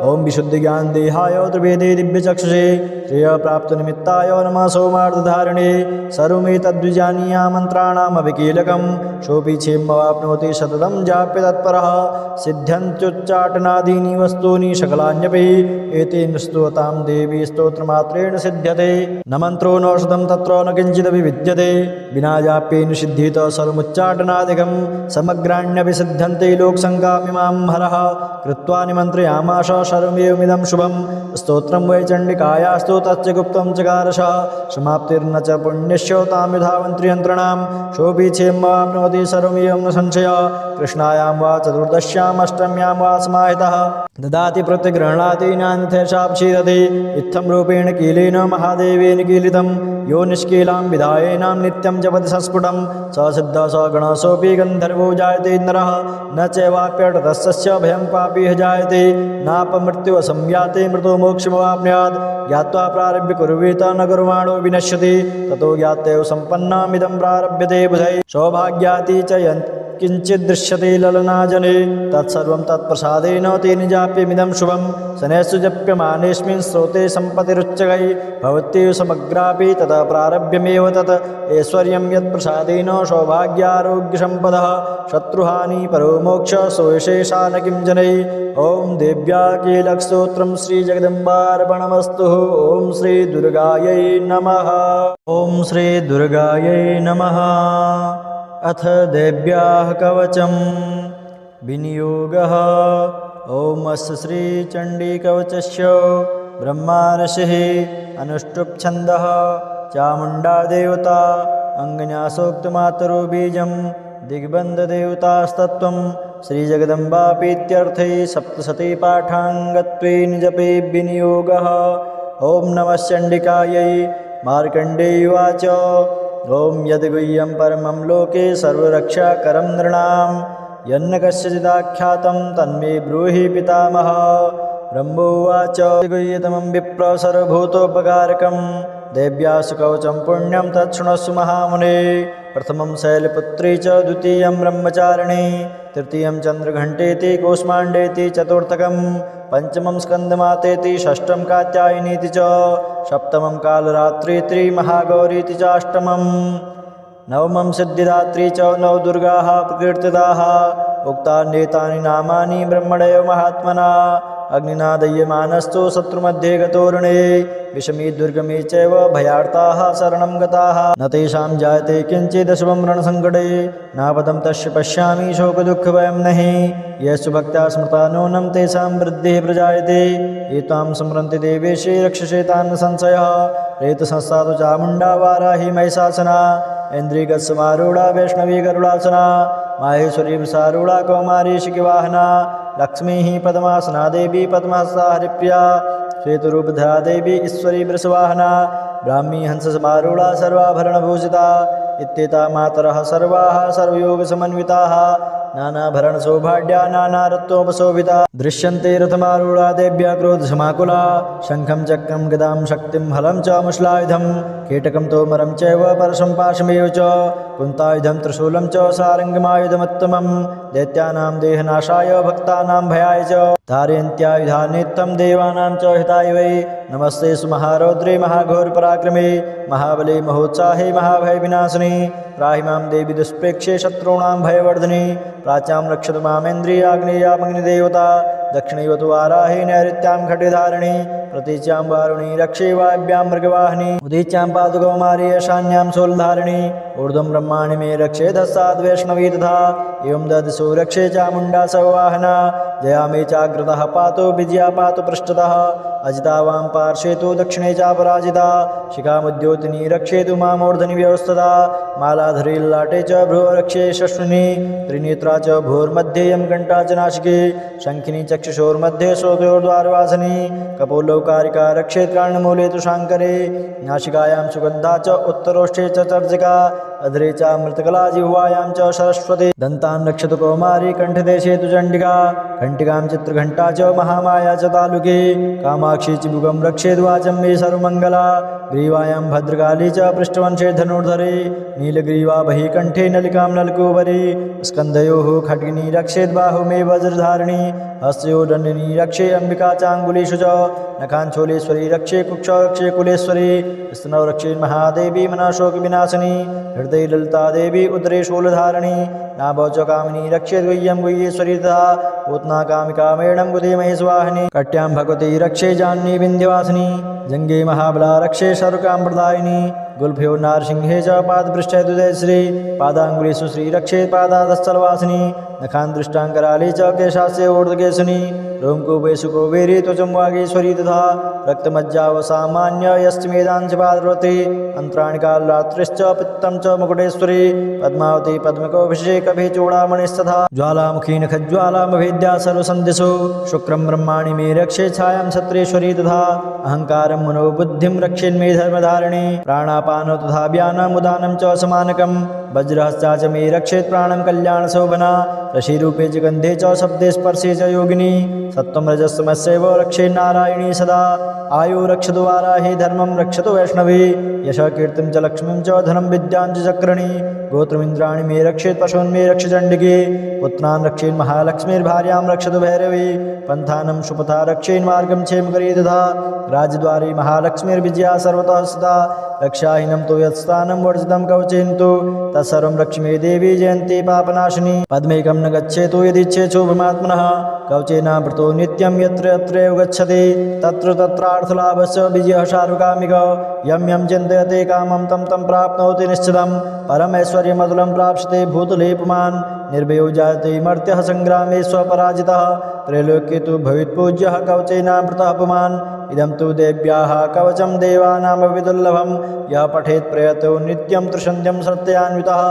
ओं विशुद्धिज्ञानदेहाय त्रिवेदे दिव्यचक्षुषे श्रेयप्राप्तनिमित्ताय नमः सोमार्धधारिणे सर्वमेतद्विजानीया मन्त्राणामपि कीलकं सोऽपि क्षेमवाप्नोति सततं जाप्य तत्परः सिद्ध्यन्त्युच्चाटनादीनि वस्तूनि सकलान्यपि एतेन स्तोतां देवी स्तोत्रमात्रेण सिद्ध्यते न मन्त्रो नौषधं तत्र न किञ्चिदपि विद्यते विना जाप्येन सिद्ध्येत सर्वमुच्चाटनादिकं समग्राण्यपि सिद्ध्यन्ते लोकसङ्गामिमां हरः कृत्वा निमन्त्रयामाश सर्वमेवमिदं शुभं स्तोत्रं वै चण्डिकायास्तु तच्च गुप्तं चकारशः समाप्तिर्न च पुण्यस्य तां विधावन्त्रियन्त्रणां सोऽपि क्षेमवाप्नोति सर्वमेवं न संशयः कृष्णायां वा चतुर्दश्याम् अष्टम्यां वा समाहितः ददाति प्रतिगृह्णाति नान्यथेषाक्षीरति इत्थं रूपेण कीलेन महादेवेन कीलितं यो निष्कीलां विधायेनां नित्यं जपति संस्फुटं स सिद्धः स गणः सोऽपि गन्धर्वो जायते नरः न चैवाप्यर्थस्य भयं पापी जायते नापमृत्युः संयाते मृतो मोक्षमवाप्नुयात् ज्ञात्वा प्रारभ्य कुर्वीत न कुर्वाणो विनश्यति ततो ज्ञात्यैव सम्पन्नमिदं प्रारभ्यते बुधैः सौभाग्याति च किञ्चिदृश्यते ललनाजने तत्सर्वं तत्प्रसादेन तेन जाप्यमिदं शुभं शनैस्सु जप्यमानेऽस्मिन् स्रोते सम्पतिरुच्चकै भवत्येव समग्रापि ततः प्रारभ्यमेव तत् ऐश्वर्यं यत्प्रसादेन सौभाग्यारोग्यसम्पदः शत्रुहानि परो मोक्ष सोऽशेषा न किं जनै ॐ देव्या कीलकस्तोत्रं श्रीजगदम्बार्पणमस्तु ॐ श्रीदुर्गायै नमः ॐ श्रीदुर्गायै नमः अथ देव्याः कवचं विनियोगः ॐ अस्य श्रीचण्डीकवचस्य ब्रह्मा ऋषिः अनुष्टुप्छन्दः चामुण्डा देवता अङ्गन्यासोक्तमातरो बीजं दिग्बन्धदेवतास्तत्त्वं श्रीजगदम्बापीत्यर्थे सप्तशती पाठाङ्गत्वेन जपे विनियोगः ॐ नमः चण्डिकायै मार्कण्डेयुवाच ॐ यद्गुह्यं परमं लोके सर्वरक्षाकरं नृणां यन्न कस्यचिदाख्यातं तन्मे ब्रूहि पितामह ब्रह्मोवाच गुह्यतमं विप्र सर्वभूतोपकारकं देव्यासु कवचं पुण्यं तच्छृणुस्व महामुने प्रथमं शैलपुत्री च द्वितीयं ब्रह्मचारिणी तृतीयं चन्द्रघण्टेति कूष्माण्डेति चतुर्थकं पंचमं स्कन्दमातेति षष्ठं कात्यायनीति च सप्तमं कालरात्रिति महागौरीति च अष्टमं नवमं सिद्धिदात्री च नवदुर्गाः प्रकीर्तिताः उक्तान्येतानि नामानि ब्रह्मणैव महात्मना अग्निना दह्यमानस्तु शत्रुमध्ये गतोरणे विषमी दुर्गमे चैव भयार्ताः शरणं गताः न तेषां जायते किञ्चिदशुभं रणसङ्कटे नापदं तस्य पश्यामि शोकदुःखभयं नहि येषु भक्त्या स्मृता नूनं तेषां वृद्धिः प्रजायते ये त्वां स्मरन्ति देवेशे रक्षसे तान् संशयः रेतसंस्था तु चामुण्डा वाराही महिषासना इन्द्रियगस्समारूढा वैष्णवी गरुडासना माहेश्वरी वृषारूढा कौमारी शिखिवाहना लक्ष्मीः पद्मासना देवी पद्महस्ता हरिप्रिया श्वेतरूपधरा देवी ईश्वरी वृषवाहना ब्राह्मी हंससमारूढा सर्वाभरणभूषिता इत्येता मातरः सर्वाः सर्वयोगसमन्विताः नानाभरणशोभाढ्या नानारत्नोपशोभिता दृश्यन्ते रथमारूढा देव्या क्रोधसमाकुला शङ्खं चक्रं गदां शक्तिं हलं च मुश्लायुधं कीटकं तोमरं चैव परशं पाशमेव च कुन्तायुधं त्रिशूलं च सारङ्गमायुधमुत्तमं दैत्यानां देहनाशाय भक्तानां भयाय च धारयन्त्यायुधान्नित्यं देवानां च हिताय वै नमस्ते सुमहारौद्रे महाघोरपराक्रमे महाबले महोत्साहे महाभयविनाशिनि त्राहि मां देवी दुष्प्रेक्षे शत्रूणां भयवर्धिनि प्राच्यां रक्षतु मामेन्द्रियाग्नेयामग्निदेवता दक्षिणैव तु वाराहे नैऋत्यां खड्गधारिणि प्रतीच्यां वारुणी रक्षे वायव्यां मृगवाहिनी उदीच्यां पादुकौमारी ईशान्यां शूलधारिणी ऊर्ध्वं ब्रह्माणि मे रक्षे धस्साद्वैष्णवी तथा एवं ददिशो रक्षे चामुण्डा सौवाहना जया मे चाग्रतः पातु विजया पातु पृष्ठतः अजिता वां पार्श्वे तु दक्षिणे चापराजिता शिखामुद्योतिनी रक्षेतु मामूर्धनि व्यवस्थिता मालाधरी ललाटे च भ्रुव रक्षे शश्विनी त्रिनेत्रा च भूर्मध्ये यं घण्टा च नासिके शङ्खिनी चक्षुषोर्मध्ये श्रोतयोर्द्वारवासिनी कपोलौकारिका रक्षेत् कर्णमूले तु शाङ्करे नासिकायां सुगन्धा च उत्तरोष्ठे च चर्जिका अधरे चामृतकला जिह्वायां च सरस्वती दन्तान् रक्षतु कौमारी कण्ठदेशे तु चण्डिका घण्टिकां चित्रघण्टा च महामाया च तालुके कामाक्षी चिबुकं रक्षेद्वाचं मे सर्वमङ्गला ग्रीवायां भद्रकाली च पृष्ठवंशे धनुर्धरे नीलग्रीवा बहिकण्ठे नलिकां नलकोपरि स्कन्धयोः खड्गिनी रक्षेद्बाहु मे वज्रधारिणी हस्तयोर्दण्डिनी रक्षे अम्बिका चाङ्गुलीषु च नखाञ्छोलेश्वरी रक्षे कुक्षौ रक्षे कुलेश्वरी स्तनौ रक्षे महादेवी मनाशोकविनाशिनी हृदये ललिता देवी उदरे शूलधारिणी नाभौ च कामिनी रक्षे गुह्यं गुह्येश्वरी तथा पूतना कामिका मेढं गुदे महेश्वाहिनी कट्यां भगवती रक्षे जाह्नवी विन्ध्यवासिनी जङ्गे महाबला रक्षे शरुकाम्प्रदायिनी गुल्फयो नारसिंहे च पादपृष्ठे दुदयश्री पादाङ्गुलीषु श्री रक्षे पादादस्थलवासिनी नखान् दृष्टाङ्कराली च केशास्य ऊर्ध्वकेशिनी रोमकूपेषु कुबेरी त्वचं वागीश्वरी तथा रक्तमज्जावसामान्य यश्चमेदांश पार्वती अन्त्राणि कालरात्रिश्च पित्तं च मुकुटेश्वरी पद्मावती पद्मकोऽभिषेकभि चूडामणिस्तथा ज्वालामुखी नखज्वालामभेद्या सर्वसन्धिषु शुक्रं ब्रह्माणि मे रक्षे छायां क्षत्रेश्वरी तथा अहङ्कारं मनोबुद्धिं रक्षेन्मे धर्मधारिणी प्राणापानो तथा व्यानम् उदानं च समानकं वज्रहस्ता च मे रक्षेत् प्राणं कल्याणशोभना रशिरूपे च गन्धे च शब्दे स्पर्शे च योगिनी सत्त्वं रजस्तमस्यैव रक्षे नारायणी सदा आयु रक्षतु वाराहि धर्मं रक्षतु वैष्णवी यशः कीर्तिं च लक्ष्मीं च धनं विद्यां च चक्रणि गोत्रमिन्द्राणि मे रक्षेत् पशून् मे रक्ष चण्डिके पुत्रान् रक्षेन् महालक्ष्मीर्भार्यां रक्षतु भैरवी पन्थानं सुपथा रक्षेन् मार्गं क्षेमकरी तथा राजद्वारे महालक्ष्मीर्विजया सर्वतः सदा रक्षाहीनं तु यत्स्थानं वर्जितं कवचेन तु तत्सर्वं रक्ष मे देवी जयन्ती पापनाशिनी पद्मेकं न गच्छेतु यदिच्छेच्छोभमात्मनः कवचेनावृतो नित्यं यत्र यत्रैव गच्छति तत्र तत्रार्थलाभस्य विजयः शारुकामिकः यं यं चिन्तयते कामं तं तं प्राप्नोति निश्चितं परमैश्वर्यमतुलं प्राप्स्यते भूतले पुमान् निर्भयो जायते मर्त्यः सङ्ग्रामे स्वपराजितः त्रैलोक्ये तु भवेत्पूज्यः कवचेनावृतः पुमान् इदं तु देव्याः कवचं देवानामपि दुर्लभं यः पठेत् प्रयतो नित्यं त्रिसन्ध्यं सत्यान्वितः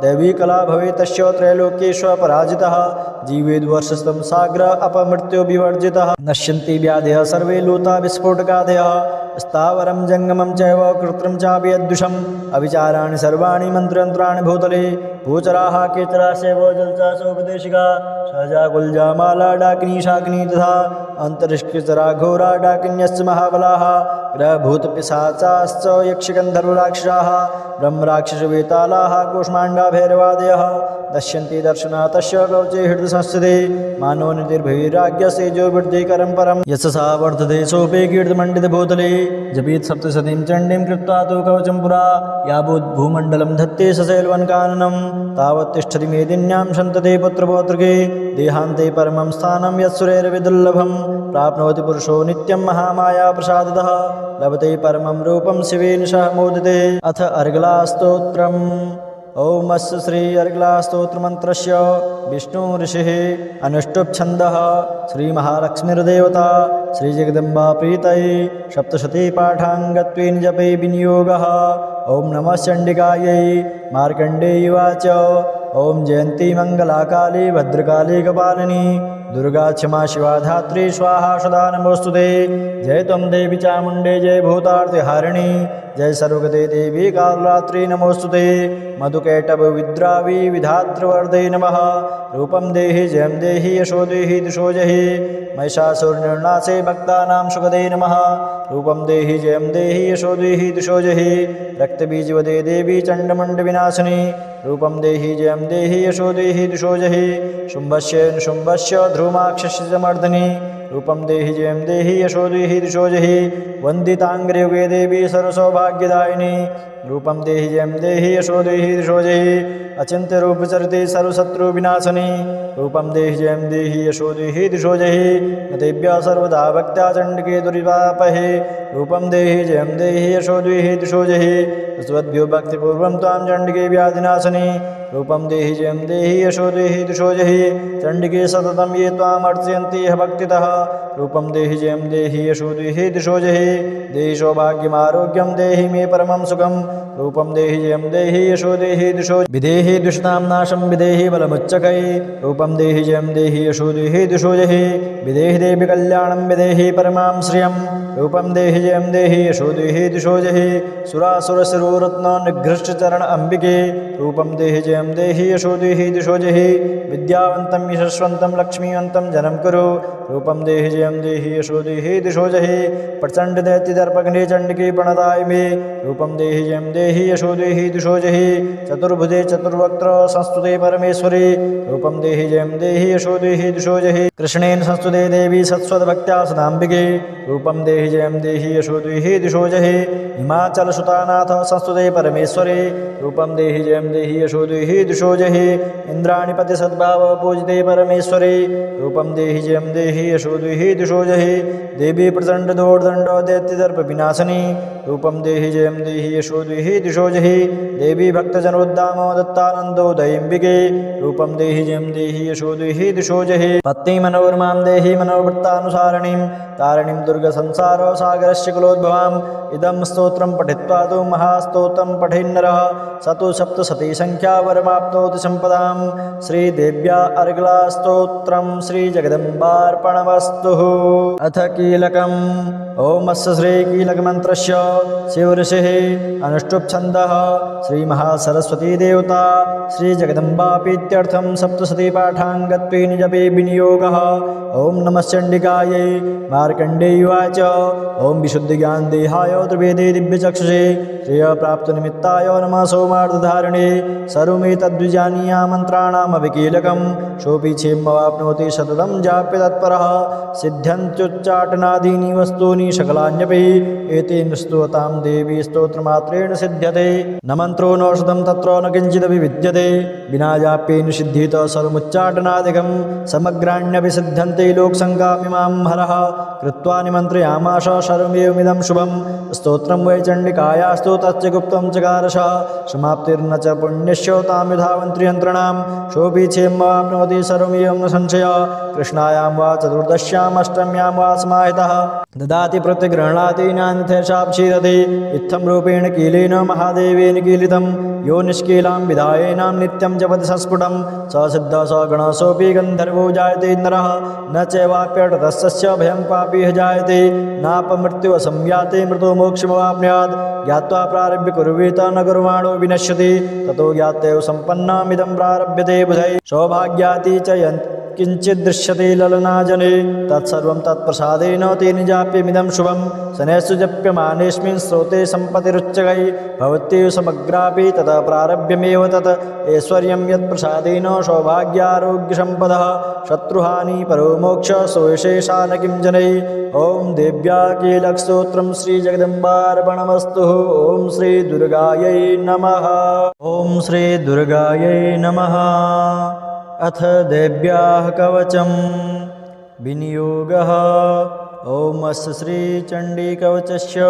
दैवी कला भवेत् तस्य त्रैलोक्ये स्वपराजितः जीवेद्वर्षस्तं साग्र अपमृत्युविवर्जितः नश्यन्ति व्याधयः सर्वे लूता विस्फोटकादयः स्थावरं जङ्गमं चैव कृत्रं चापि यद्दुषम् अविचाराणि सर्वाणि मन्त्रयन्त्राणि भूतले भूचराः केचरा शैवो जलचासोपदेशिका सहजा गुल्जा माला डाकिनी शाकिनी तथा अन्तरिक्षचरा घोरा डाकिन्यश्च महाबलाः ग्रहभूतपिशाचाश्च यक्षगन्धर्वराक्षसाः ब्रह्मराक्षसवेतालाः कूष्माण्डा भैरवादयः दश्यन्ति दर्शना तस्य कवचे हृदयसंस्थिते मानो निधिर्भैराग्यसेजो वृद्धिकरं परं यशसा वर्धते सोपे कीर्तिमण्डितभूतले जपेत् सप्तशतीं चण्डीं कृत्वा तु कवचं पुरा यावद्भूमण्डलं धत्ते सशैलवनकाननं तावत् तिष्ठति मेदिन्यां सन्तते पुत्रपौत्रके देहान्ते परमं स्थानं यत्सुरैरविदुर्लभं प्राप्नोति पुरुषो नित्यं महामाया प्रसादतः लभते परमं रूपं शिवेन सह मोदिते अथ अर्गलास्तोत्रम् ओम अस्य श्री अर्गलास्तोत्रमन्त्रस्य विष्णु ऋषिः अनुष्टुप् छन्दः श्री महालक्ष्मीर्देवता श्री जगदम्बा प्रीतये सप्तशती पाठाङ्गत्वेन जपे विनियोगः ओम नमः चण्डिकायै मार्कण्डेय उवाच ओम जयन्ती मङ्गलाकाली भद्रकाली कपालिनी दुर्गा क्षमा शिवा धात्री स्वाहा सदा नमोस्तुते। जय त्वं देवी चामुण्डे जय भूतार्तिहारिणी जय सर्वगते देवी कालरात्रि नमोस्तुते। मधुकैटभ विद्रावी विधातृवर्धे नमः। रूपं देहि जयं देहि यशो देहि दिशो जहि। महिषासुरनिर्नाशे भक्तानां सुखदे नमः। रूपं देहि जयं देहि यशो देहि दिशो जहि। रक्तबीजवदे देवी चण्डमुण्डविनाशिनी रूपं देहि जयं देहि यशो देहि दिशो जहि। शुम्भस्य निशुम्भस्य ध्रुमाक्षस्य च मर्दिनी रूपं देहि जयं देहि यशो देहि दिशो जहि। वन्दिताङ्ग्रियुगे देवी सर्वसौभाग्यदायिनी रूपं देहि जयं देहि यशो देहि दिशो जहि। अचिन्त्यरूपचरिते सर्वशत्रुविनाशिनी रूपं देहि जयं देहि यशो देहि दिशो जहि। नतेभ्यः सर्वदा भक्त्या चण्डिके दुरितापहे रूपं देहि जयं देहि यशो देहि दिशो जहि। स्वद्भ्यो भक्तिपूर्वं त्वां चण्डिके व्याधिनाशिनी रूपं देहि जयं देहि यशो देहि दिशो जहि। चण्डिके सततं ये त्वाम् अर्चयन्ति यः भक्तितः रूपं देहि जयं देहि यशो देहि दिशो जहि। देहि सौभाग्यमारोग्यं देहि मे परमं सुखं रूपं देहि जयं देहि यशो देहि दिशो। विदेहि दुष्टां नाशं विदेहि बलमुच्चकै रूपं देहि जयं देहि यशो देहि दिशो जहि। विदेहि देवि कल्याणं विदेहि परमां श्रियं रूपं देहि जयं देहि यशो देहि दिशो जहि। सुरासुरशिरोरत्न निघृष्टचरण अम्बिके रूपं देहि जयं देहि यशो देहि दिशो जहि। विद्यावन्तं यशस्वन्तं लक्ष्मीवन्तं जनं कुरु रूपं देहि जयं देहि यशो देहि दिशो जहि। प्रचण्डदैत्यदर्पघ्ने चण्डिके प्रणताय मे रूपं देहि जयं देहि यशो देहि दिशो जहि। चतुर्भुजे चतुर्वक्त्र संस्तुते परमेश्वरी रूपं देहि जयं देहि यशो देहि दिशो जहि। कृष्णेन संस्तुते देवी सत्स्वद्भक्त्या सदाम्बिके रूपं देहि जयं देहि यशो देहि दिशो जहि। हिमाचलसुतानाथ संस्तुते परमेश्वरी रूपं देहि जयं देहि यशो देहि दिशो जहि। इन्द्राणिपति सद्भाव पूजिते परमेश्वरी रूपं देहि जयं देहि यशो देहि दिशो जहि। देवी प्रचण्ड दोर्दण्ड दैत्यदर्प विनाशिनी रूपं देहि जयं देहि यशो देहि दिशो जहि। देवी भक्तजनोद्दाम दत्तानन्दोदयिम्बिके रूपं देहि जयं देहि यशो देहि दिशो जहि। पत्नी मनोरमां देहि मनोवृत्तानुसारिणीं तारिणीं दुर्गसंसार सागरस्य कुलोद्भवाम् इदं स्तोत्रं पठित्वा तु महास्तोत्रं पठेन्नरः स तु सप्तशती संख्या वरमाप्नोति सम्पदां। श्रीदेव्या अर्गला स्तोत्रं श्रीजगदम्बार्पणमस्तु। अथ कीलकम् ॐ अस्य श्रीकीलकमन्त्रस्य शिवऋषिः अनुष्टुप् छन्दः श्रीमहासरस्वती देवता श्रीजगदम्बापीत्यर्थं सप्तशती पाठाङ्गत्वेन जपे विनियोगः। ॐ नमः चण्डिकायै। मार्कण्डेयुवाच ॐ विशुद्धिज्ञानदेहाय त्रिवेदे दिव्यचक्षुषे श्रेयप्राप्तनिमित्ताय नमः सोमार्धधारिणे सर्वमेतद्विजानीया मन्त्राणामविकीलकं सोऽपि क्षेमवाप्नोति सततं जाप्य तत्परः। सिद्ध्यन्त्युच्चाटनादीनि वस्तूनि सकलान्यपि एतेन स्तोतां देवी स्तोत्रमात्रेण सिद्ध्यते। न मन्त्रो नौषधं तत्र न किञ्चिदपि विद्यते विना जाप्येन सिद्ध्येत सर्वमुच्चाटनादिकं समग्राण्यपि सिद्ध्यन्ते लोकसङ्गामिमां हरः। कृत्वा निमन्त्रयामाश सर्वमेवमिदं शुभं स्तोत्रं वै चण्डिकायास्तु तस्य गुप्तं चकारशः। समाप्तिर्न च पुण्यस्य तां विधावन्त्रियन्त्रणां सोऽपि क्षेमवाप्नोति सर्वमेवं न संशयः। कृष्णायां वा चतुर्दश्याम् अष्टम्यां वा समाहितः ददाति प्रतिगृह्णाति नान्यथेषापशीदति। इत्थं रूपेण कीलेन महादेवेन कीलितं यो निष्कीलां विधायेनां नित्यं जपति संस्फुटं स सिद्धः स गणः सोऽपि गन्धर्वो जायते नरः न चैवाप्यर्थस्य भयं पापी जायते नापमृत्युः संयाते मृतो मोक्षमवाप्नुयात्। ज्ञात्वा प्रारभ्य कुर्वीत न कुर्वाणो विनश्यति ततो ज्ञात्यैव सम्पन्नमिदं प्रारभ्यते बुधैः। सौभाग्याति च किञ्चिदृश्यते ललनाजने तत्सर्वं तत्प्रसादेन तेन जाप्यमिदं शुभं। शनैस्तु जप्यमानेऽस्मिन् स्रोते सम्पतिरुच्चकै भवत्येव समग्रापि ततः प्रारभ्यमेव तत् ऐश्वर्यं यत्प्रसादेन सौभाग्यारोग्यसम्पदः शत्रुहानि परो मोक्ष सोऽशेषा न किं जनै। ॐ देव्या कीलकस्तोत्रं श्रीजगदम्बार्पणमस्तु। ॐ श्रीदुर्गायै नमः। ॐ श्रीदुर्गायै नमः। अथ देव्याः कवचं विनियोगः। ॐ अस्य श्रीचण्डीकवचस्य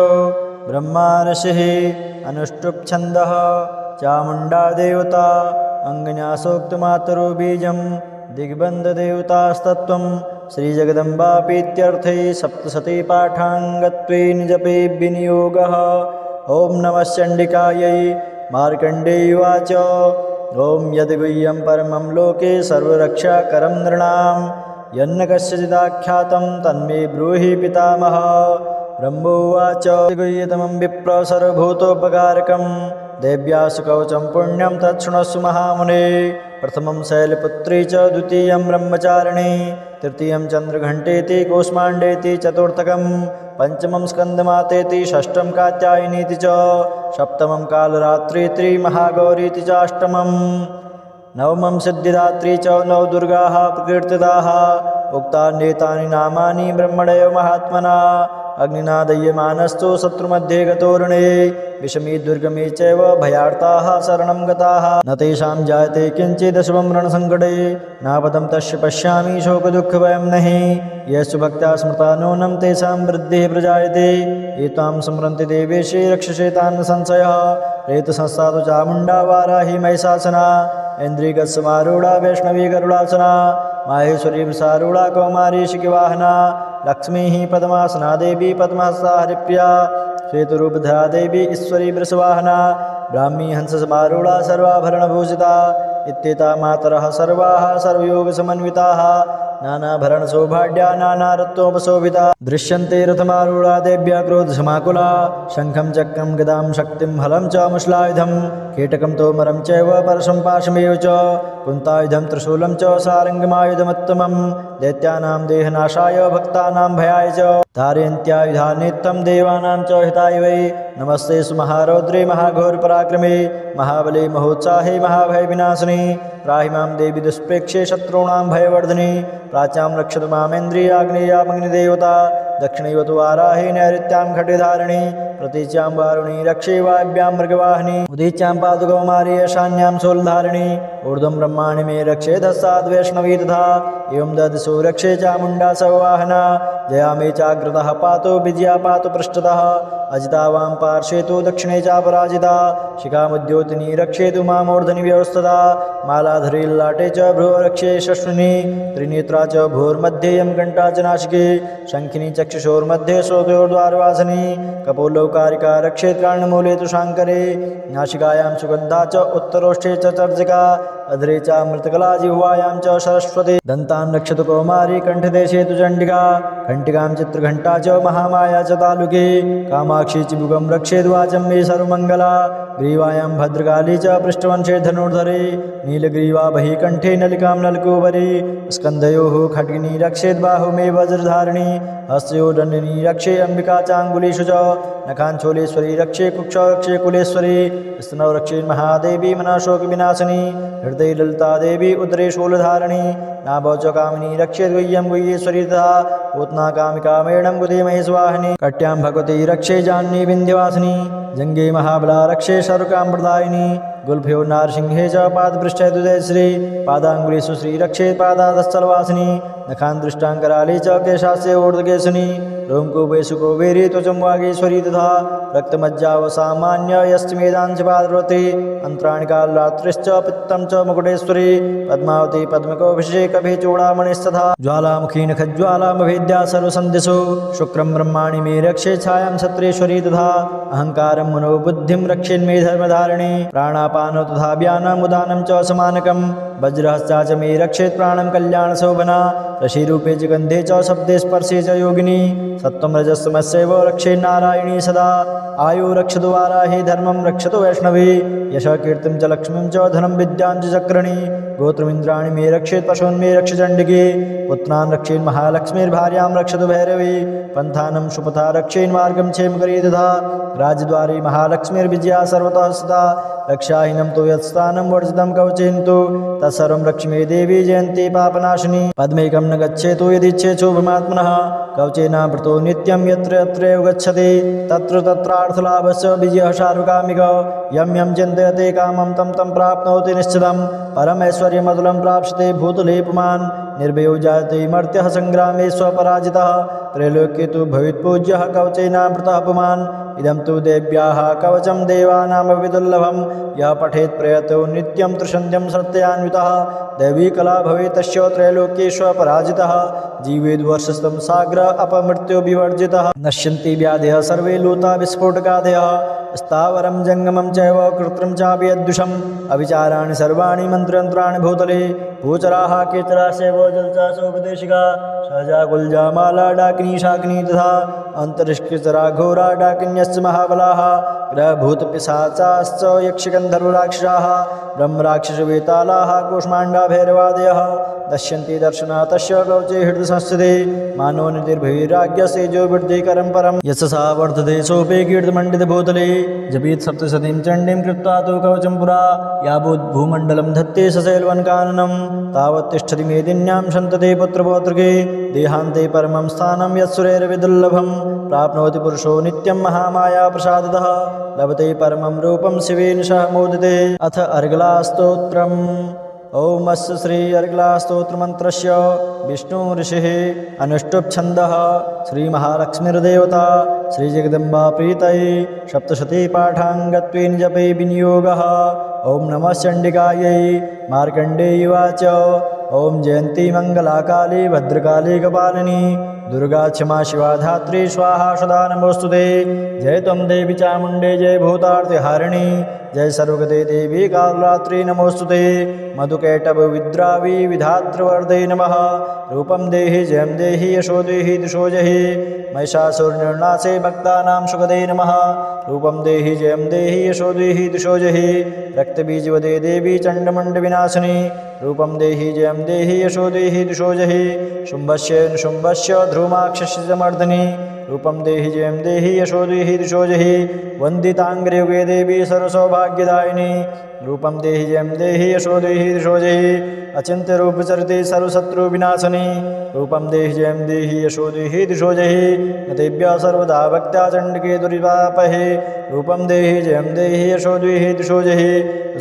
ब्रह्मार्षिः अनुष्टुप् छन्दः चामुण्डा देवता अङ्गन्यासोक्तमातरो बीजं दिग्बन्धदेवतास्तत्त्वं श्रीजगदम्बापीत्यर्थे सप्तशती पाठाङ्गत्वेन जपे विनियोगः। ॐ नमः चण्डिकायै। मार्कण्डेयुवाच ॐ यद्गुह्यं परमं लोके सर्वरक्षाकरं नृणां यन्न कस्यचिदाख्यातं तन्मे ब्रूहि पितामह। ब्रह्मोवाच गुह्यतमं विप्र सर्वभूतोपकारकं देव्यासु कवचं पुण्यं तच्छृणुस्व महामुने। प्रथमं शैलपुत्री च द्वितीयं ब्रह्मचारिणी तृतीयं चन्द्रघण्टेति कूष्माण्डेति चतुर्थकं पंचमं स्कन्दमातेति षष्ठं कात्यायनीति च सप्तमं कालरात्रिति महागौरीति च अष्टमं नवमं सिद्धिदात्री च नवदुर्गाः प्रकीर्तिताः। उक्तान्येतानि नामानि ब्रह्मणैव महात्मना अग्निना दह्यमानस्तु शत्रुमध्ये गतोरणे विषमी दुर्गमे चैव भयार्ताः शरणं गताः न तेषां जायते किञ्चिदशुभं रणसङ्कटे नापदं तस्य पश्यामि शोकदुःखभयं नहि येषु भक्त्या स्मृता नूनं तेषां वृद्धिः प्रजायते ये त्वां स्मरन्ति देवेशे रक्षसे तान् संशयः रेतसंस्था चामुण्डा वाराही महिषासना इन्द्रियगस्समारूढा वैष्णवी गरुडासना माहेश्वरी वृषारूढा कौमारी शिखिवाहना लक्ष्मी पद्मासना देवी पद्महस्ता हरिप्रिया श्वेतरूपधरा देवी ईश्वरी वृषवाहना ब्राह्मी हंससमारूढा सर्वाभरणभूषिता इत्येता मातरः सर्वाः सर्वयोगसमन्विताः नानाभरणसौभाग्या नानारत्नोपशोभिता दृश्यन्ते रथमारूढा देव्या क्रोधसमाकुला शङ्खं चक्रं गदां शक्तिं हलं च मुश्लायुधं कीटकं तोमरं चैव परशं पाशमेव च कुन्तायुधं त्रिशूलं च सारङ्गमायुधमुत्तमं दैत्यानां देहनाशाय भक्तानां भयाय च धारयन्त्यायुधा नित्यं देवानां च हिताय वै नमस्ते सुमहारौद्रे महाघोरपराक्रमे महाबले महोत्साहे महाभयविनाशिनी त्राहि मां देवी दुष्प्रेक्षे शत्रूणां भयवर्धिनी प्राच्यां रक्षतु मामेन्द्रियाग्नेयामग्निदेवता दक्षिणैवतु वाराहे नैऋत्यां खड्गधारिणी प्रतीच्यां वारुणी रक्षे वायव्यां मृगवाहिनी उदीच्यां पातु कौमारी ईशान्यां शूलधारिणी ऊर्ध्वं ब्रह्माणि मे रक्षे दस्ताद् वैष्णवी तथा एवं ददिशो रक्षे चामुण्डा सवाहना जया मे चाग्रतः पातु विजया पातु पृष्ठतः अजिता वां पार्श्वे तु दक्षिणे चापराजिता शिखामुद्योतिनी रक्षेतु मामूर्धनि व्यवस्थता मालाधरी ललाटे च भ्रुव रक्षे शश्विनी त्रिनेत्रा च भूर्मध्ये घण्टा च नासिके शङ्खिनी चक्षुषोर्मध्ये श्रोतयोर्द्वारवासिनी कपोलौकारिका रक्षेत् कर्णमूले तु शाङ्करे नासिकायां सुगन्धा च उत्तरोष्ठे च चर्जिका अधरे च मृतकला जिह्वायां च सरस्वती दन्तान् रक्षतु कौमारी कण्ठदेशे तु चण्डिका घण्टिकां चित्रघण्टा च महामाया च तालुके कामाक्षी चिबुकं रक्षेद्वाचं मे सर्वमङ्गला ग्रीवायां भद्रकाली च पृष्ठवंशे धनुर्धरे नीलग्रीवा बहि कण्ठे नलिकां नलकोपरि स्कन्धयोः खड्गिनी रक्षेद्बाहु मे वज्रधारिणी हस्तयो दण्डिनी रक्षे अम्बिका चाङ्गुलीषु च नखाञ्चोलेश्वरी रक्षे कुक्षौ रक्षे कुलेश्वरी स्तनौ रक्षे महादेवी मनःशोकविनाशिनी हृदये ललिता देवी उदरे शूलधारिणी नाभौ च कामिनी रक्षे गुह्यं गुह्येश्वरी तथा पूतना कामिका मेणं गुदे महेश्वाहिनी कट्यां भगवती रक्षे जाह्नवी विन्ध्यवासिनी जङ्गे महाबला रक्षे शरुकामृतायिनी गुल्फ्यो नारसिंहे च पादपृष्ठे दुदयश्री पादाङ्गुलीषु श्री रक्षे पादादस्थलवासिनी नखान् दृष्टाङ्कराली च केशास्य ऊर्ध्वकेशिनी रोमकूपेषु कुबेरी त्वचं वागीश्वरी तथा रक्तमज्जावसामान्य यश्चिमेदांश पार्वती अन्त्राणि कालरात्रिश्च पित्तं च मुकुटेश्वरी पद्मावती पद्मकोऽभिषेकभि चूडामणिस्तथा ज्वालामुखी नखज्वालामभेद्या सर्वसन्धिषु शुक्रं ब्रह्माणि मे रक्षे छायां क्षत्रेश्वरी तथा अहङ्कारं मनोबुद्धिं रक्षेन्मे धर्मधारिणी प्राणापानो तथा व्यानमुदानं च समानकं वज्रहस्ता च मे रक्षेत् प्राणं कल्याणशोभना रशिरूपे च गन्धे च शब्दे स्पर्शे च योगिनी सत्त्वं रजस्तमस्यैव रक्षे नारायणी सदा आयु रक्षतु वाराही धर्मं रक्षतु वैष्णवी यशः कीर्तिं च लक्ष्मीं च धनं विद्यां च चक्रणी गोत्रमिन्द्राणि मे रक्षेत् पशून् मे रक्ष चण्डिके पुत्रान् रक्षेन् महालक्ष्मीर्भार्यां रक्षतु भैरवी पन्थानं सुपथा रक्षेन् मार्गं क्षेमकरी तथा राजद्वारे महालक्ष्मीर्विजया सर्वतः सदा रक्षाहीनं तु यत्स्थानं वर्जितं कवचेन्तु तत्सर्वं रक्ष्मे देवी जयन्ती पापनाशिनी पद्मेकं न गच्छेतु यदिच्छेत् शुभमात्मनः कवचेनावृतो नित्यं यत्र यत्रैव गच्छति तत्र तत्रार्थलाभस्य विजयः सार्वकामिकः यं यं चिन्तयते कामं तं तं प्राप्नोति निश्चितं परमैश्वर्यमतुलं प्राप्स्यते भूतले पुमान् निर्भयो जायते मर्त्यः सङ्ग्रामे स्वपराजितः त्रैलोक्ये तु भवेत्पूज्यः कवचेनावृतः पुमान् इदं तु देव्याः कवचं देवानामपि दुर्लभं यः पठेत् प्रयतो नित्यं त्रिसन्ध्यं सत्यान्वितः दैवी कला भवेत् तस्य त्रैलोक्येष्वपराजितः जीवेद्वर्षस्तं साग्र अपमृत्यो विवर्जितः नश्यन्ति व्याधयः सर्वे लूता विस्फोटकादयः स्थावरं जङ्गमं चैव कृत्रिं चापि यद्दुषम् अविचाराणि सर्वाणि मन्त्रयन्त्राणि भूतले भूचराः केचरा सेवो जलचासोपदेशिका सहजा गुल्जा माला डाकिनी शाकिनी तथा अन्तरिक्षचरा घोरा डाकिन्यश्च महाबलाः ग्रहभूतपिशाचाश्च यक्षगन्धर्वराक्षसाः ब्रह्मराक्षसवेतालाः कूष्माण्डा भैरवादयः दश्यन्ति दर्शना तस्य कवचे हृदयसंस्थिते मानो निधिर्भैराग्यसेजो वृद्धिकरं परं यशसा वर्धते सोपे कीर्तिमण्डितभूतले जपीत् सप्तशतीं चण्डीं कृत्वा तु कवचं पुरा यावत् भूमण्डलं धत्ते सशैलवनकाननं तावत् तिष्ठति मेदिन्यां सन्तते पुत्रपौत्रके देहान्ते परमं स्थानं यत्सुरैर्विदुर्लभं प्राप्नोति पुरुषो नित्यं महामाया प्रसादतः लभते परमं रूपं शिवेन सह मोदिते अथ अर्गलास्तोत्रम् ओम अस्य श्री अर्गलास्तोत्रमन्त्रस्य विष्णु ऋषिः अनुष्टुप् छन्दः श्री महालक्ष्मीर्देवता श्री जगदम्बा प्रीतये सप्तशती पाठाङ्गत्वेन जपे विनियोगः ओम नमः चण्डिकायै मार्कण्डेय उवाच ओम जयन्ती मङ्गलाकाली भद्रकाली कपालिनी दुर्गा क्षमा शिवा धात्री स्वाहा सदा नमोस्तुते जय त्वं देवी चामुण्डे जय भूतार्तिहारिणी जय सर्वगते देवी कालरात्रि नमोस्तुते मधुकैटभ विद्रावी विधातृवर्धे नमः रूपं देहि जयं देहि यशो देहि दिशो जहि महिषासुरनिर्नाशे भक्तानां सुखदे नमः रूपं देहि जयं देहि यशो देहि दिशो जहि रक्तबीजवदे देवी चण्डमुण्डविनाशिनी रूपं देहि जयं देहि यशो देहि दिशो जहि शुम्भस्य निशुम्भस्य ध्रुमाक्षस्य च मर्दनी रूपं देहि जयं देहि यशो देहि दिशो जहि वन्दिताङ्ग्रियुगे देवी सर्वसौभाग्यदायिनी रूपं देहि जयं देहि यशो देहि दिशो जहि अचिन्त्यरूपचरिते सर्वशत्रुविनाशिनी रूपं देहि जयं देहि यशो देहि दिशो जहि न तेभ्यः सर्वदा भक्त्या चण्डिके दुरितापहे रूपं देहि जयं देहि यशो देहि दिशो जहि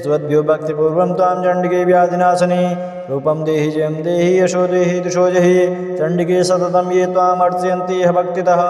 स्वद्भ्यो भक्तिपूर्वं त्वां चण्डिके व्याधिनाशिनी रूपं देहि जयं देहि यशो देहि दिशो जहि चण्डिके सततं ये त्वाम् अर्चयन्ति यः भक्तितः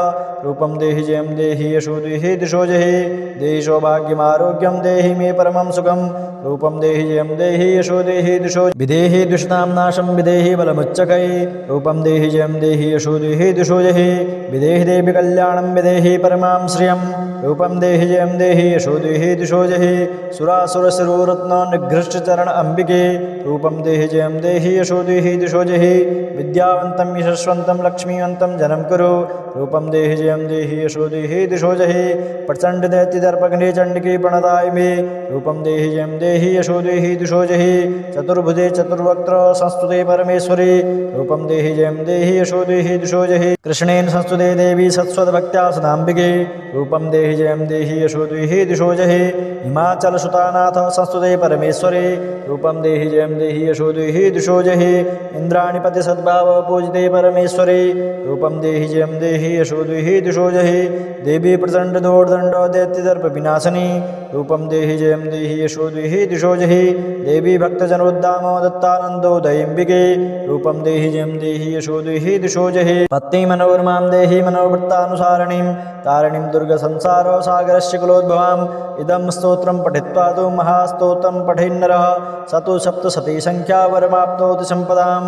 रूपं देहि जयं देहि यशो देहि दिशो जहि देहि सौभाग्यमारोग्यं देहि मे परमं सुखं रूपं देहि जयं देहि यशो देहि दिशो विदेहि दुष्टां नाशं विदेहि बलमुच्चकै रूपं देहि जयं देहि यशो देहि दिशो जहि विदेहि देवि कल्याणं विदेहि परमां श्रियं रूपं देहि जयं देहि यशो देहि दिशो जहि सुरासुरशिरोरत्न निघ्रष्टचरण अम्बिके रूपं देहि जयं देहि यशो देहि दिशो जहि विद्यावन्तं यशस्वन्तं लक्ष्मीवन्तं जनं कुरु रूपं देहि जयं देहि यशो देहि दिशो जहि प्रचण्ड दैत्यदर्पघ्ने चण्डिके प्रणताय मे रूपं देहि जयं देहि यशो देहि दिशो जहि चतुर्भुजे चतुर्वक्त्र संस्तुते परमेश्वरी रूपं देहि जयं देहि यशो देहि दिशो जहि कृष्णेन संस्तुते देवी सत्स्वद्भक्त्या सदाम्बिके रूपं देहि जयं देहि यशो देहि दिशो जहि हिमाचलसुतानाथ संस्तुते परमेश्वरी रूपं देहि जयं देहि यशो देहि दिशो जहि इन्द्राणिपति सद्भाव पूजिते परमेश्वरी रूपं देहि जयं देहि यशो देहि दिशो जहि देवी प्रचण्ड दोर्दण्ड दैत्यदर्प विनाशिनी रूपं देहि जयं देहि यशो देहि दिशो जहि देवी भक्तजनोद्दाम दत्तानन्दोदयिम्बिके रूपं देहि जयं देहि यशो देहि दिशो जहि पत्नी मनोरमां देहि मनोवृत्तानुसारिणीं तारिणीं दुर्गसंसार सागरस्य कुलोद्भवाम् इदं स्तोत्रं पठित्वा तु महास्तोत्रं पठेन्नरः स तु सप्तशती संख्यावरमाप्नोति सम्पदां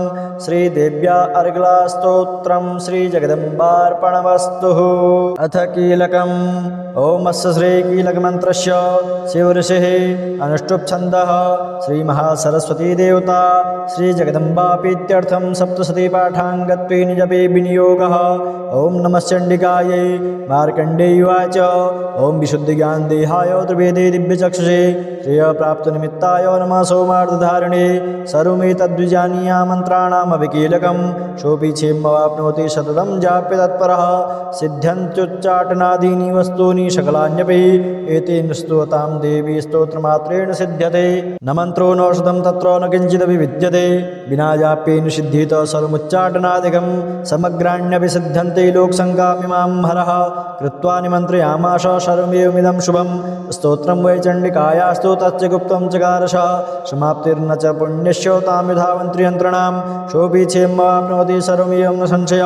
श्रीदेव्या अर्गलास्तोत्रं श्रीजगदम्बार्पणमस्तु अथ कीलकम् ओम अस्य श्रीकीलकमन्त्रस्य शिवऋषिः अनुष्टुप् छन्दः श्रीमहासरस्वतीदेवता श्रीजगदम्बापीत्यर्थं सप्तशती पाठाङ्गत्वेन जपे विनियोगः ओम नमः चण्डिकायै मार्कण्डेय उवाच ओम विशुद्धिज्ञानदेहाय त्रिवेदे दिव्यचक्षुषे श्रेयप्राप्तनिमित्ताय नमः सोमार्धधारिणे सर्वमेतद्विजानीया मन्त्राणामभिकीलकं सोऽपि क्षेमवाप्नोति सततं जाप्य तत्परः सिद्ध्यन्त्युच्चाटनादीनि वस्तूनि सकलान्यपि एतेन स्तु तां देवी स्तोत्रमात्रेण सिद्ध्यते न मन्त्रो नौषधं तत्र न किञ्चिदपि विद्यते विना जाप्येन सिद्ध्येत सर्वमुच्चाटनादिकं समग्राण्यपि सिद्ध्यन्ते लोकसङ्गामिमां हरः कृत्वा निमन्त्रयामाश सर्वमेवमिदं शुभं स्तोत्रं वै चण्डिकायास्तु तस्य गुप्तं चकारश समाप्तिर्न च पुण्यस्य तां विधावन्त्रियन्त्रणां शोभीक्षेमवाप्नोति सर्वमेवं न संशय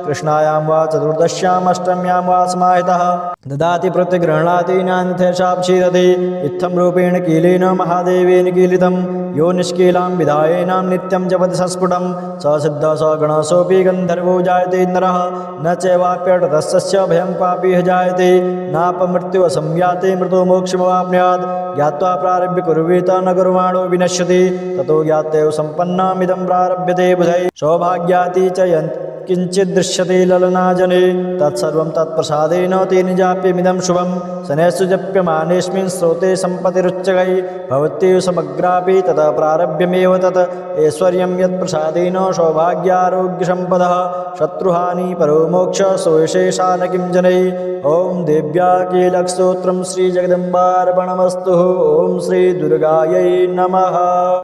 कृष्णायां वा चतुर्दश्याम् अष्टम्यां वा समाहितः ददाति प्रतिगृह्णाति नान्यथेषां क्षीरते इत्थं रूपेण कीलेन महादेवेन कीलितं यो निष्कीलां विधायेनां नित्यं जपति सस्फुटं स सिद्धः स गणः सोऽपि गन्धर्वो जायते नरः न चैवाप्यटतस्य भयं क्वापि ह जायते नापमृत्युः संयाते मृतो मोक्षमवाप्नुयात् ज्ञात्वा प्रारभ्य कुर्वीत न कुर्वाणो विनश्यति ततो ज्ञात्यैव सम्पन्नमिदं प्रारभ्यते बुधैः सौभाग्याति च किञ्चित् दृश्यते ललनाजने तत्सर्वं तत्प्रसादेन तेन जाप्यमिदं शुभं शनैश्च जप्यमानेऽस्मिन् स्रोते सम्पतिरुच्चकै भवत्येव समग्रापि ततः प्रारभ्यमेव तत् ऐश्वर्यं यत्प्रसादेन सौभाग्यारोग्यसम्पदः शत्रुहानि परो मोक्ष सोऽशेषा न किं जनैः ॐ देव्या कीलकस्तोत्रं श्रीजगदम्बार्पणमस्तु ॐ श्रीदुर्गायै नमः।